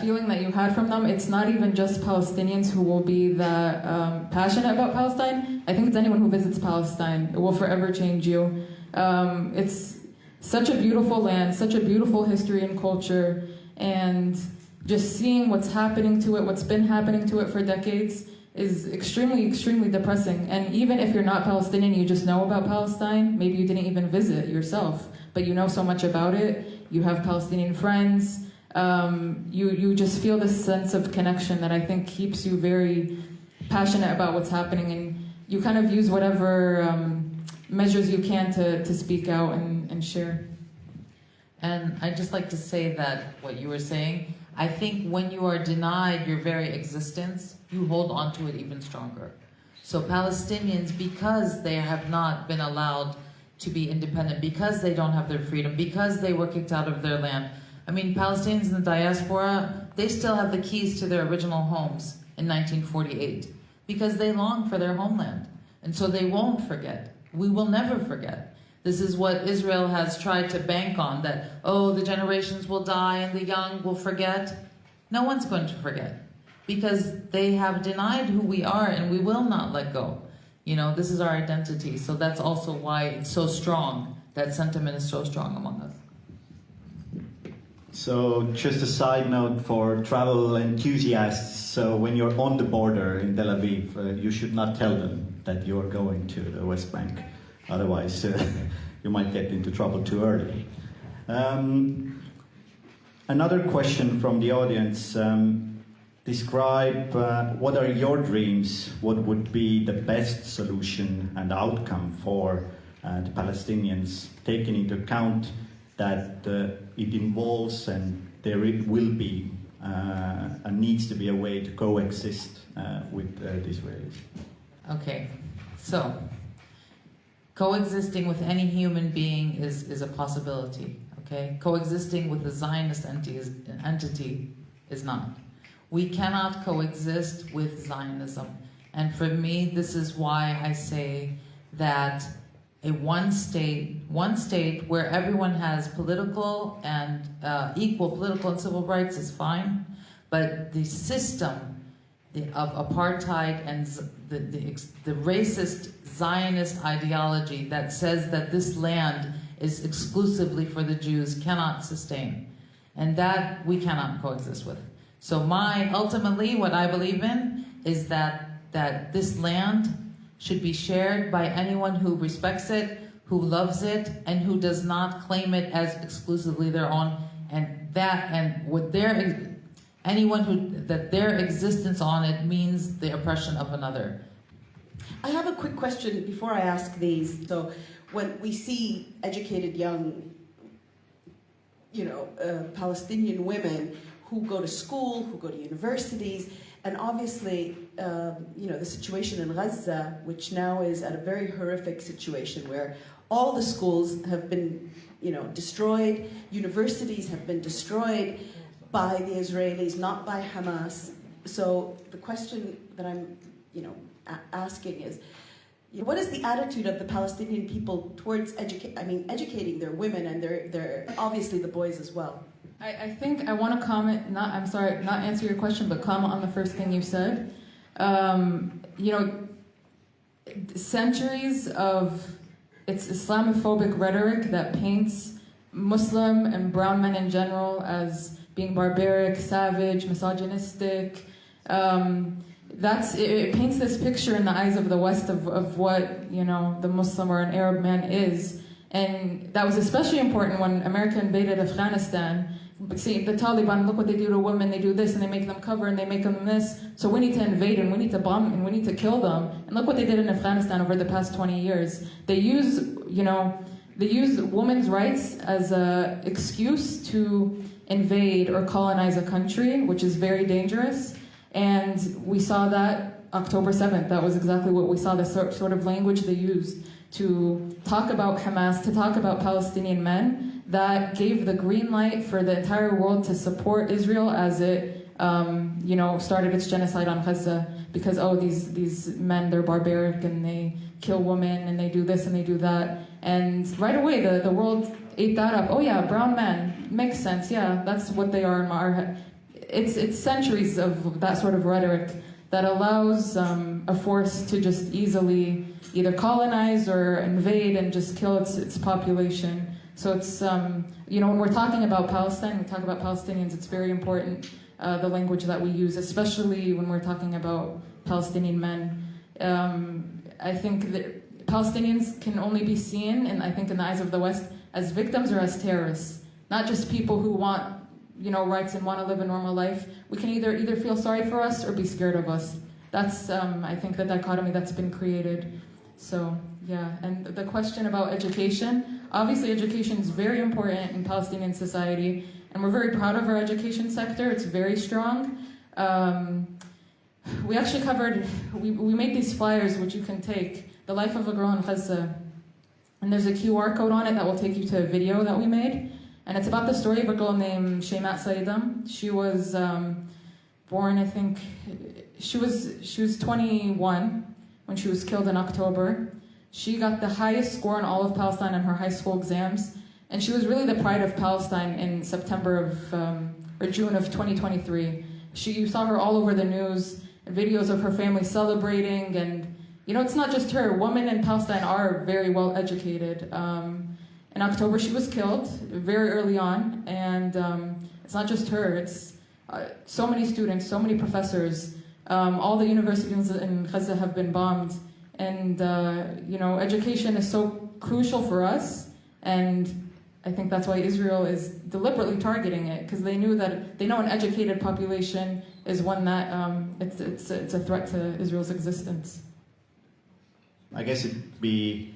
feeling that you had from them, it's not even just Palestinians who will be that passionate about Palestine. I think it's anyone who visits Palestine. It will forever change you. It's such a beautiful land, such a beautiful history and culture, and just seeing what's happening to it, what's been happening to it for decades, is extremely, extremely depressing. And even if you're not Palestinian, you just know about Palestine, maybe you didn't even visit yourself, but you know so much about it, you have Palestinian friends, you just feel this sense of connection that I think keeps you very passionate about what's happening, and you kind of use whatever measures you can to speak out and share. And I'd just like to say that what you were saying, I think when you are denied your very existence, you hold on to it even stronger. So Palestinians, because they have not been allowed to be independent, because they don't have their freedom, because they were kicked out of their land. I mean, Palestinians in the diaspora, they still have the keys to their original homes in 1948 because they long for their homeland. And so they won't forget. We will never forget. This is what Israel has tried to bank on, that, oh, the generations will die and the young will forget. No one's going to forget because they have denied who we are, and we will not let go. You know, this is our identity. So that's also why it's so strong. That sentiment is so strong among us. So just a side note for travel enthusiasts, so when you're on the border in Tel Aviv, you should not tell them that you're going to the West Bank. Otherwise, you might get into trouble too early. Another question from the audience. Describe what are your dreams? What would be the best solution and outcome for the Palestinians, taking into account that it involves and there will be and needs to be a way to coexist with the Israelis? Okay, so coexisting with any human being is a possibility. Okay, coexisting with the Zionist entity is not. We cannot coexist with Zionism. And for me, this is why I say that a one state where everyone has political and equal political and civil rights is fine, But the system of apartheid and the racist Zionist ideology that says that this land is exclusively for the Jews cannot sustain. And that we cannot coexist with. So ultimately what I believe in is that this land should be shared by anyone who respects it, who loves it, and who does not claim it as exclusively their own, anyone that their existence on it means the oppression of another. I have a quick question before I ask these. So when we see educated young, Palestinian women who go to school, who go to universities, and obviously, the situation in Gaza, which now is at a very horrific situation where all the schools have been, destroyed, universities have been destroyed by the Israelis, not by Hamas. So the question that I'm, asking is, what is the attitude of the Palestinian people towards educating their women and their obviously the boys as well? I think I want to comment, not answer your question, but comment on the first thing you said. Centuries of it's Islamophobic rhetoric that paints Muslim and brown men in general as being barbaric, savage, misogynistic. It paints this picture in the eyes of the West of what the Muslim or an Arab man is, and that was especially important when America invaded Afghanistan. See, the Taliban, look what they do to women, they do this, and they make them cover, and they make them this, so we need to invade, and we need to bomb, and we need to kill them. And look what they did in Afghanistan over the past 20 years. They use women's rights as an excuse to invade or colonize a country, which is very dangerous. And we saw that October 7th, that was exactly what we saw, the sort of language they used to talk about Hamas, to talk about Palestinian men, that gave the green light for the entire world to support Israel as it, started its genocide on Gaza, because, these men, they're barbaric and they kill women and they do this and they do that. And right away, the world ate that up. Oh yeah, brown men, makes sense, yeah, that's what they are in our head. It's centuries of that sort of rhetoric that allows a force to just easily either colonize or invade and just kill its population. So it's, when we're talking about Palestine, we talk about Palestinians, it's very important, the language that we use, especially when we're talking about Palestinian men. I think that Palestinians can only be seen, and I think in the eyes of the West, as victims or as terrorists, not just people who want rights and want to live a normal life. We can either feel sorry for us or be scared of us. That's, I think, the dichotomy that's been created. So, yeah, and the question about education, obviously education is very important in Palestinian society, and we're very proud of our education sector. It's very strong. We actually we made these flyers, which you can take, the life of a girl in Gaza, and there's a QR code on it that will take you to a video that we made. And it's about the story of a girl named Shaymat Saidam. She was born, I think, she was 21 when she was killed in October. She got the highest score in all of Palestine on her high school exams. And she was really the pride of Palestine in June of 2023. You saw her all over the news, videos of her family celebrating. And, it's not just her. Women in Palestine are very well educated. In October, she was killed very early on, and it's not just her, it's so many students, so many professors. All the universities in Gaza have been bombed, and education is so crucial for us, and I think that's why Israel is deliberately targeting it, because they know an educated population is one that it's a threat to Israel's existence. I guess it'd be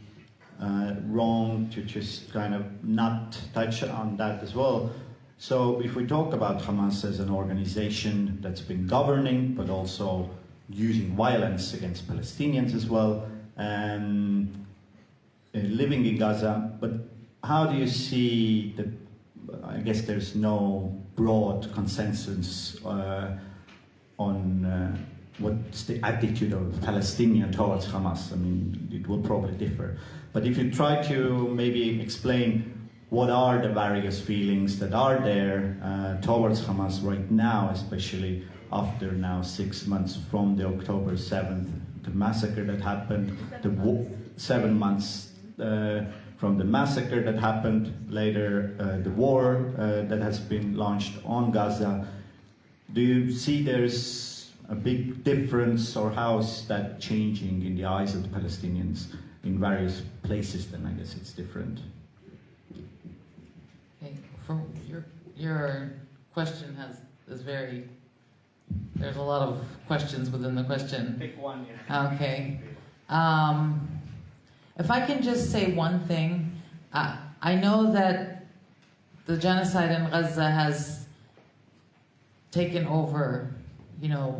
wrong to just kind of not touch on that as well. So if we talk about Hamas as an organization that's been governing, but also using violence against Palestinians as well, and living in Gaza, but how do you see I guess there's no broad consensus on what's the attitude of Palestinian towards Hamas. I mean, it will probably differ. But if you try to maybe explain what are the various feelings that are there towards Hamas right now, especially after now 6 months from the October 7th, the massacre that happened, 7 months from the massacre that happened, later the war that has been launched on Gaza. Do you see there's a big difference, or how is that changing in the eyes of the Palestinians in various places? Then I guess it's different. Okay, for your question is very. There's a lot of questions within the question. Pick one. Yeah. Okay. If I can just say one thing, I know that the genocide in Gaza has taken over,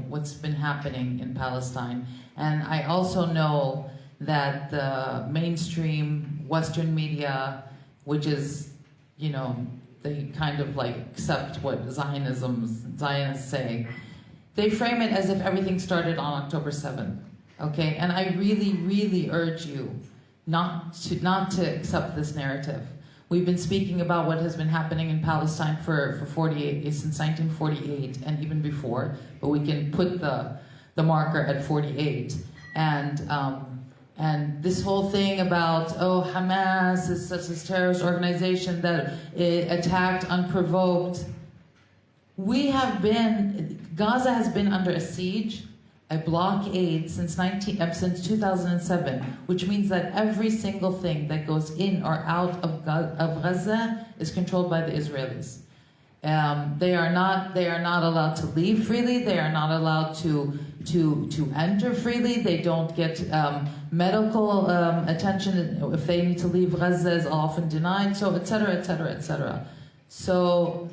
what's been happening in Palestine. And I also know that the mainstream Western media, which is, they kind of like accept what Zionists say, they frame it as if everything started on October 7th, okay? And I really, really urge you not to accept this narrative. We've been speaking about what has been happening in Palestine for 48, since 1948 and even before, but we can put the marker at 48. And this whole thing about, Hamas is such a terrorist organization that it attacked unprovoked. Gaza has been under a siege, a blockade since 2007, which means that every single thing that goes in or out of Gaza is controlled by the Israelis. They are not allowed to leave freely. They are not allowed to enter freely. They don't get medical attention if they need to leave. Gaza is often denied. So, etc., etc., etc. So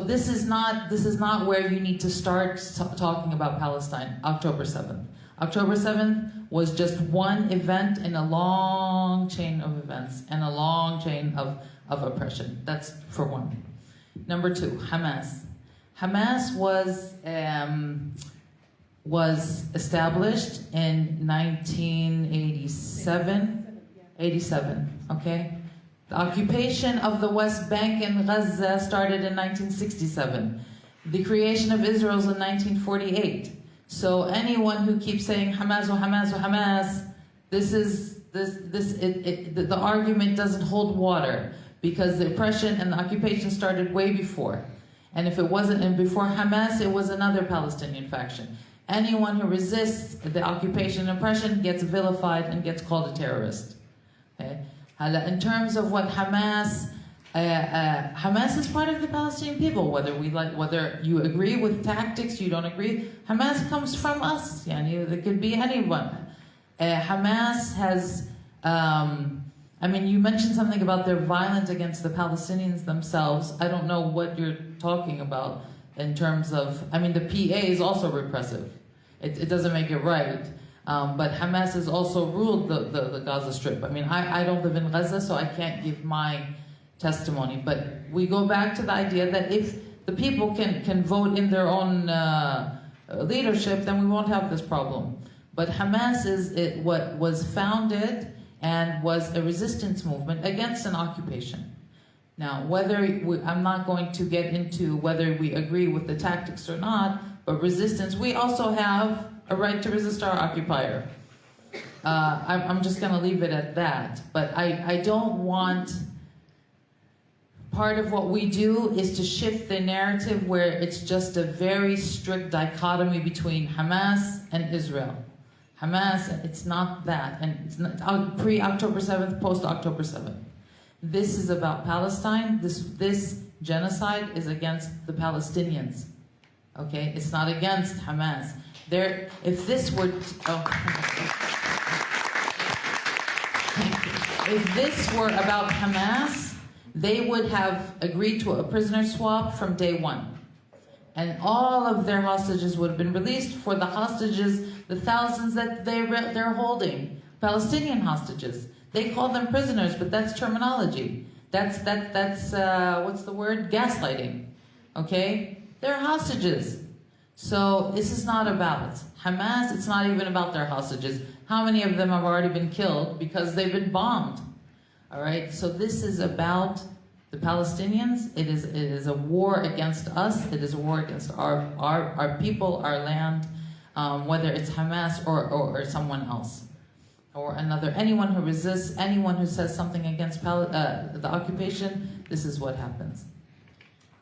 this is not where you need to start talking about Palestine. October 7th. October 7th was just one event in a long chain of events and a long chain of oppression. That's for one. Number two, Hamas. Hamas was established in 1987. Okay. The occupation of the West Bank and Gaza started in 1967. The creation of Israel is in 1948. So anyone who keeps saying Hamas or Hamas or Hamas, the argument doesn't hold water, because the oppression and the occupation started way before. And if it wasn't before Hamas, it was another Palestinian faction. Anyone who resists the occupation and oppression gets vilified and gets called a terrorist. Okay? In terms of what Hamas is part of the Palestinian people, whether you agree with tactics, you don't agree. Hamas comes from us. It could be anyone. Hamas has, you mentioned something about they're violent against the Palestinians themselves. I don't know what you're talking about in terms of, the PA is also repressive. It doesn't make it right. But Hamas has also ruled the Gaza Strip. I don't live in Gaza, so I can't give my testimony. But we go back to the idea that if the people can vote in their own leadership, then we won't have this problem. But Hamas what was founded and was a resistance movement against an occupation. Now, I'm not going to get into whether we agree with the tactics or not, but resistance, we also have a right to resist our occupier. I'm just going to leave it at that. But I don't want... Part of what we do is to shift the narrative where it's just a very strict dichotomy between Hamas and Israel. Hamas, it's not that. And it's not pre-October 7th, post-October 7th. This is about Palestine. This genocide is against the Palestinians. Okay? It's not against Hamas. If this were about Hamas, they would have agreed to a prisoner swap from day one. And all of their hostages would have been released. For the hostages, the thousands that they're holding, Palestinian hostages. They call them prisoners, but that's terminology. That's what's the word? Gaslighting. Okay? They're hostages. So this is not about Hamas. It's not even about their hostages. How many of them have already been killed because they've been bombed? All right, so this is about the Palestinians. It is a war against us. It is a war against our people, our land, whether it's Hamas or someone else, or anyone who resists, anyone who says something against the occupation. This is what happens.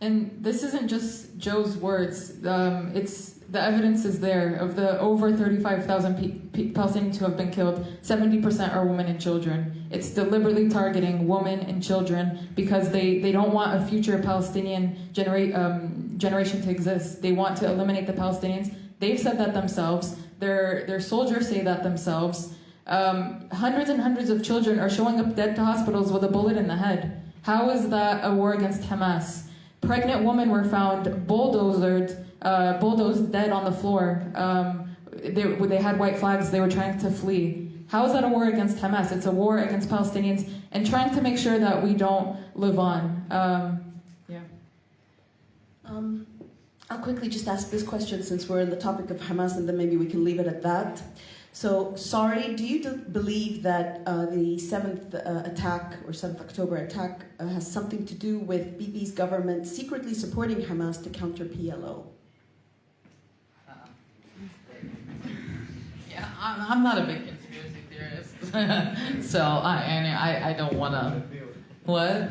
And this isn't just Joe's words. The evidence is there. Of the over 35,000 Palestinians who have been killed, 70% are women and children. It's deliberately targeting women and children because they don't want a future Palestinian generation to exist. They want to eliminate the Palestinians. They've said that themselves. Their soldiers say that themselves. Hundreds and hundreds of children are showing up dead to hospitals with a bullet in the head. How is that a war against Hamas? Pregnant women were found bulldozed dead on the floor. They had white flags. They were trying to flee. How is that a war against Hamas? It's a war against Palestinians and trying to make sure that we don't live on. I'll quickly just ask this question since we're on the topic of Hamas, and then maybe we can leave it at that. So, sorry, do you believe that the 7th attack, or 7th October attack, has something to do with Bibi's government secretly supporting Hamas to counter PLO? Yeah, I'm not a big conspiracy theorist, so I don't want to. What?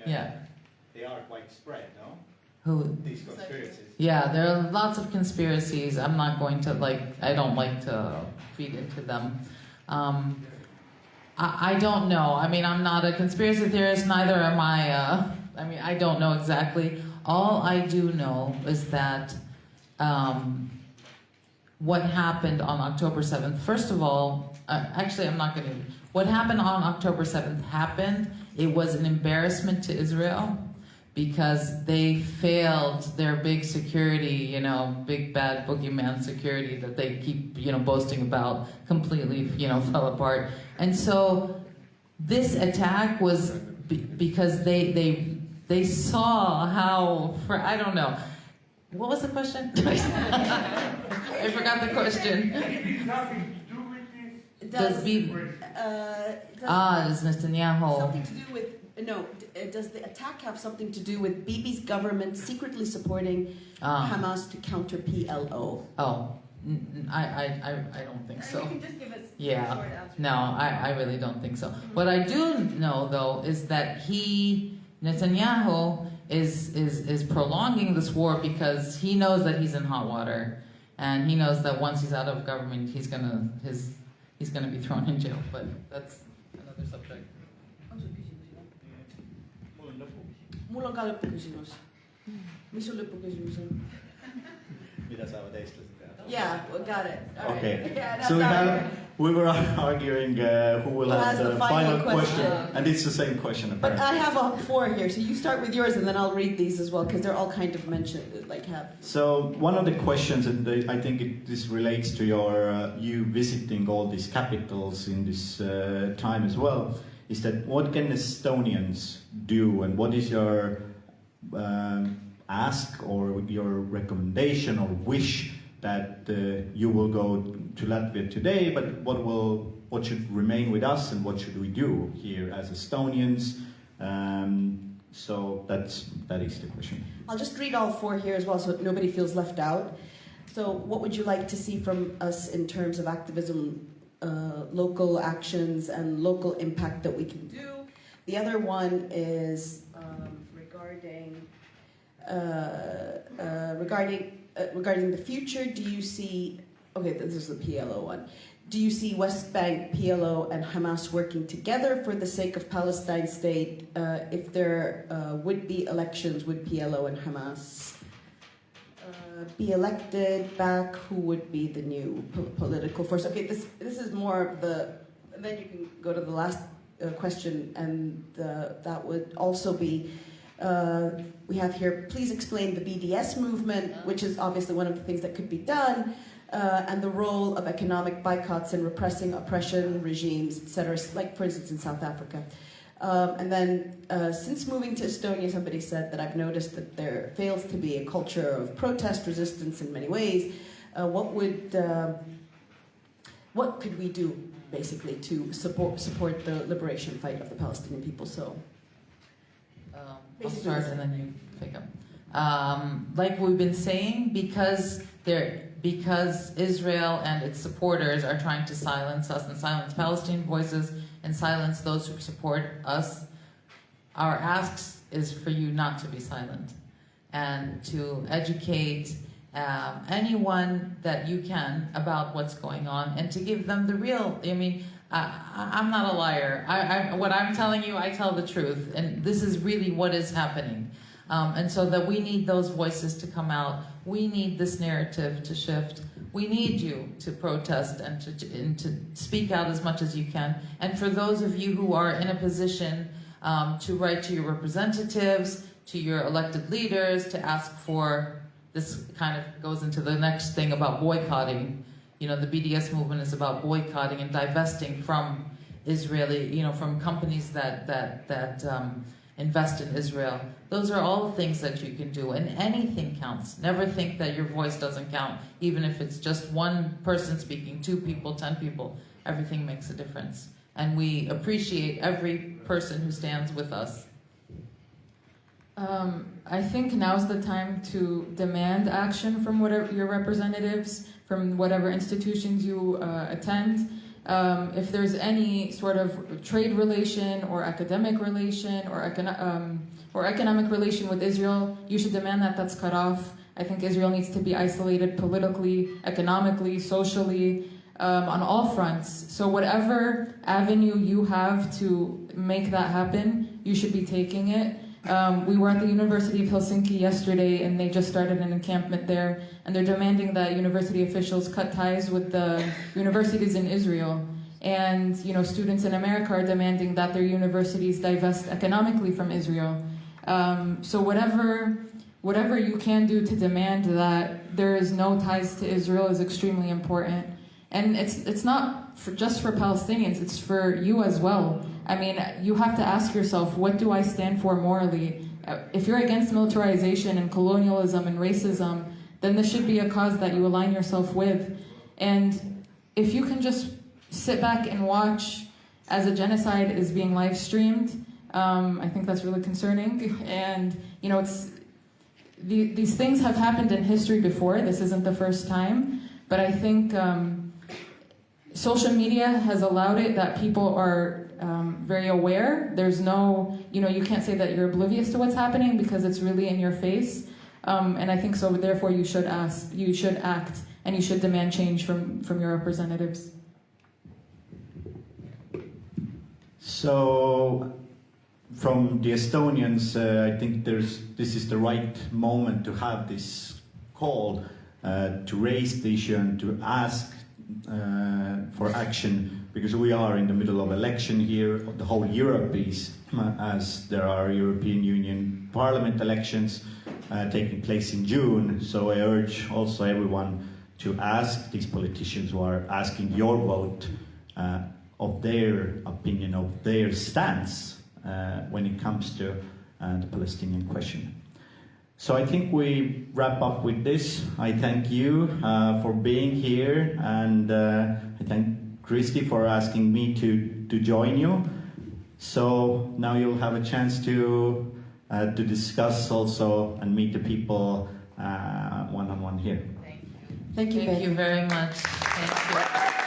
Yeah. They are quite spread, no? Who? These conspiracies. Yeah, there are lots of conspiracies. I'm not going to I don't like to feed into them. I don't know. I mean, I'm not a conspiracy theorist, neither am I. I don't know exactly. All I do know is that what happened on October 7th, first of all, actually I'm not going to, what happened on October 7th happened. It was an embarrassment to Israel because they failed their big security, big bad boogeyman security that they keep, boasting about, completely, fell apart. And so this attack was because they saw how, I don't know. What was the question? I forgot the question. Nothing to do with this. Does Netanyahu. Something to do with, no, does the attack have something to do with Bibi's government secretly supporting Hamas to counter PLO? Oh, I don't think so. You can just give us Yeah, a short answer. no, I really don't think so. What I do know, though, is that Netanyahu is prolonging this war because he knows that he's in hot water, and he knows that once he's out of government, he's gonna be thrown in jail. But that's another subject. Mul on ka lõpuküsimus. Mis sul lõpuküsimus on? Mida saavad eestlased teha? Yeah, well, got it. All right. Okay. Yeah, So sorry. we were arguing who will has have the the final final question, question. and it's the same question But apparently. I have 4 here, so you start with yours and then I'll read these as well, because they're all kind of mentioned, So one of the questions, and I think this relates to you visiting all these capitals in this time as well, is that what can Estonians do, and what is your ask or your recommendation or wish that you will go to Latvia today, but what should remain with us, and what should we do here as Estonians? So that is the question. I'll just read all 4 here as well, so nobody feels left out. So what would you like to see from us in terms of activism, local actions, and local impact that we can do? The other one is regarding the future. Do you see? Okay, this is the PLO one. Do you see West Bank, PLO, and Hamas working together for the sake of Palestine state? If there would be elections, would PLO and Hamas be elected back? Who would be the new political force? Okay, this is more of the. And then you can go to the last question, and that would also be. We have here, please explain the BDS movement, which is obviously one of the things that could be done, and the role of economic boycotts in repressing oppression regimes, etc., like for instance in South Africa. And then since moving to Estonia, somebody said that I've noticed that there fails to be a culture of protest resistance in many ways. What could we do basically to support the liberation fight of the Palestinian people. So I'll start and then you pick up. Like we've been saying, because Israel and its supporters are trying to silence us and silence Palestinian voices and silence those who support us, our ask is for you not to be silent and to educate anyone that you can about what's going on and to give them the real, I'm not a liar. What I'm telling you, I tell the truth. And this is really what is happening. And so that we need those voices to come out. We need this narrative to shift. We need you to protest and to speak out as much as you can. And for those of you who are in a position to write to your representatives, to your elected leaders, to ask for, this kind of goes into the next thing about boycotting. The BDS movement is about boycotting and divesting from Israeli, from companies that invest in Israel. Those are all things that you can do, and anything counts. Never think that your voice doesn't count, even if it's just one person speaking, 2 people, 10 people. Everything makes a difference. And we appreciate every person who stands with us. I think now's the time to demand action from whatever your representatives, from whatever institutions you attend. If there's any sort of trade relation or academic relation or economic relation with Israel, you should demand that that's cut off. I think Israel needs to be isolated politically, economically, socially, on all fronts. So whatever avenue you have to make that happen, you should be taking it. We were at the University of Helsinki yesterday, and they just started an encampment there, and they're demanding that university officials cut ties with the universities in Israel. And students in America are demanding that their universities divest economically from Israel. So whatever you can do to demand that there is no ties to Israel is extremely important. And it's not just for Palestinians, it's for you as well. You have to ask yourself, what do I stand for morally? If you're against militarization and colonialism and racism, then this should be a cause that you align yourself with. And if you can just sit back and watch as a genocide is being live streamed, I think that's really concerning. And these things have happened in history before. This isn't the first time, but I think social media has allowed it that people are very aware. There's no, you can't say that you're oblivious to what's happening because it's really in your face. And I think so, therefore you should act, and you should demand change from your representatives. So, from the Estonians, I think this is the right moment to have this call to raise the issue and to ask for action, because we are in the middle of election here. The whole Europe is, as there are European Union Parliament elections taking place in June. So I urge also everyone to ask these politicians who are asking your vote of their opinion, of their stance when it comes to the Palestinian question. So I think we wrap up with this. I thank you for being here, and I thank Kristi for asking me to join you. So now you'll have a chance to discuss also and meet the people one-on-one here. Thank you. Thank you very much. Thank you.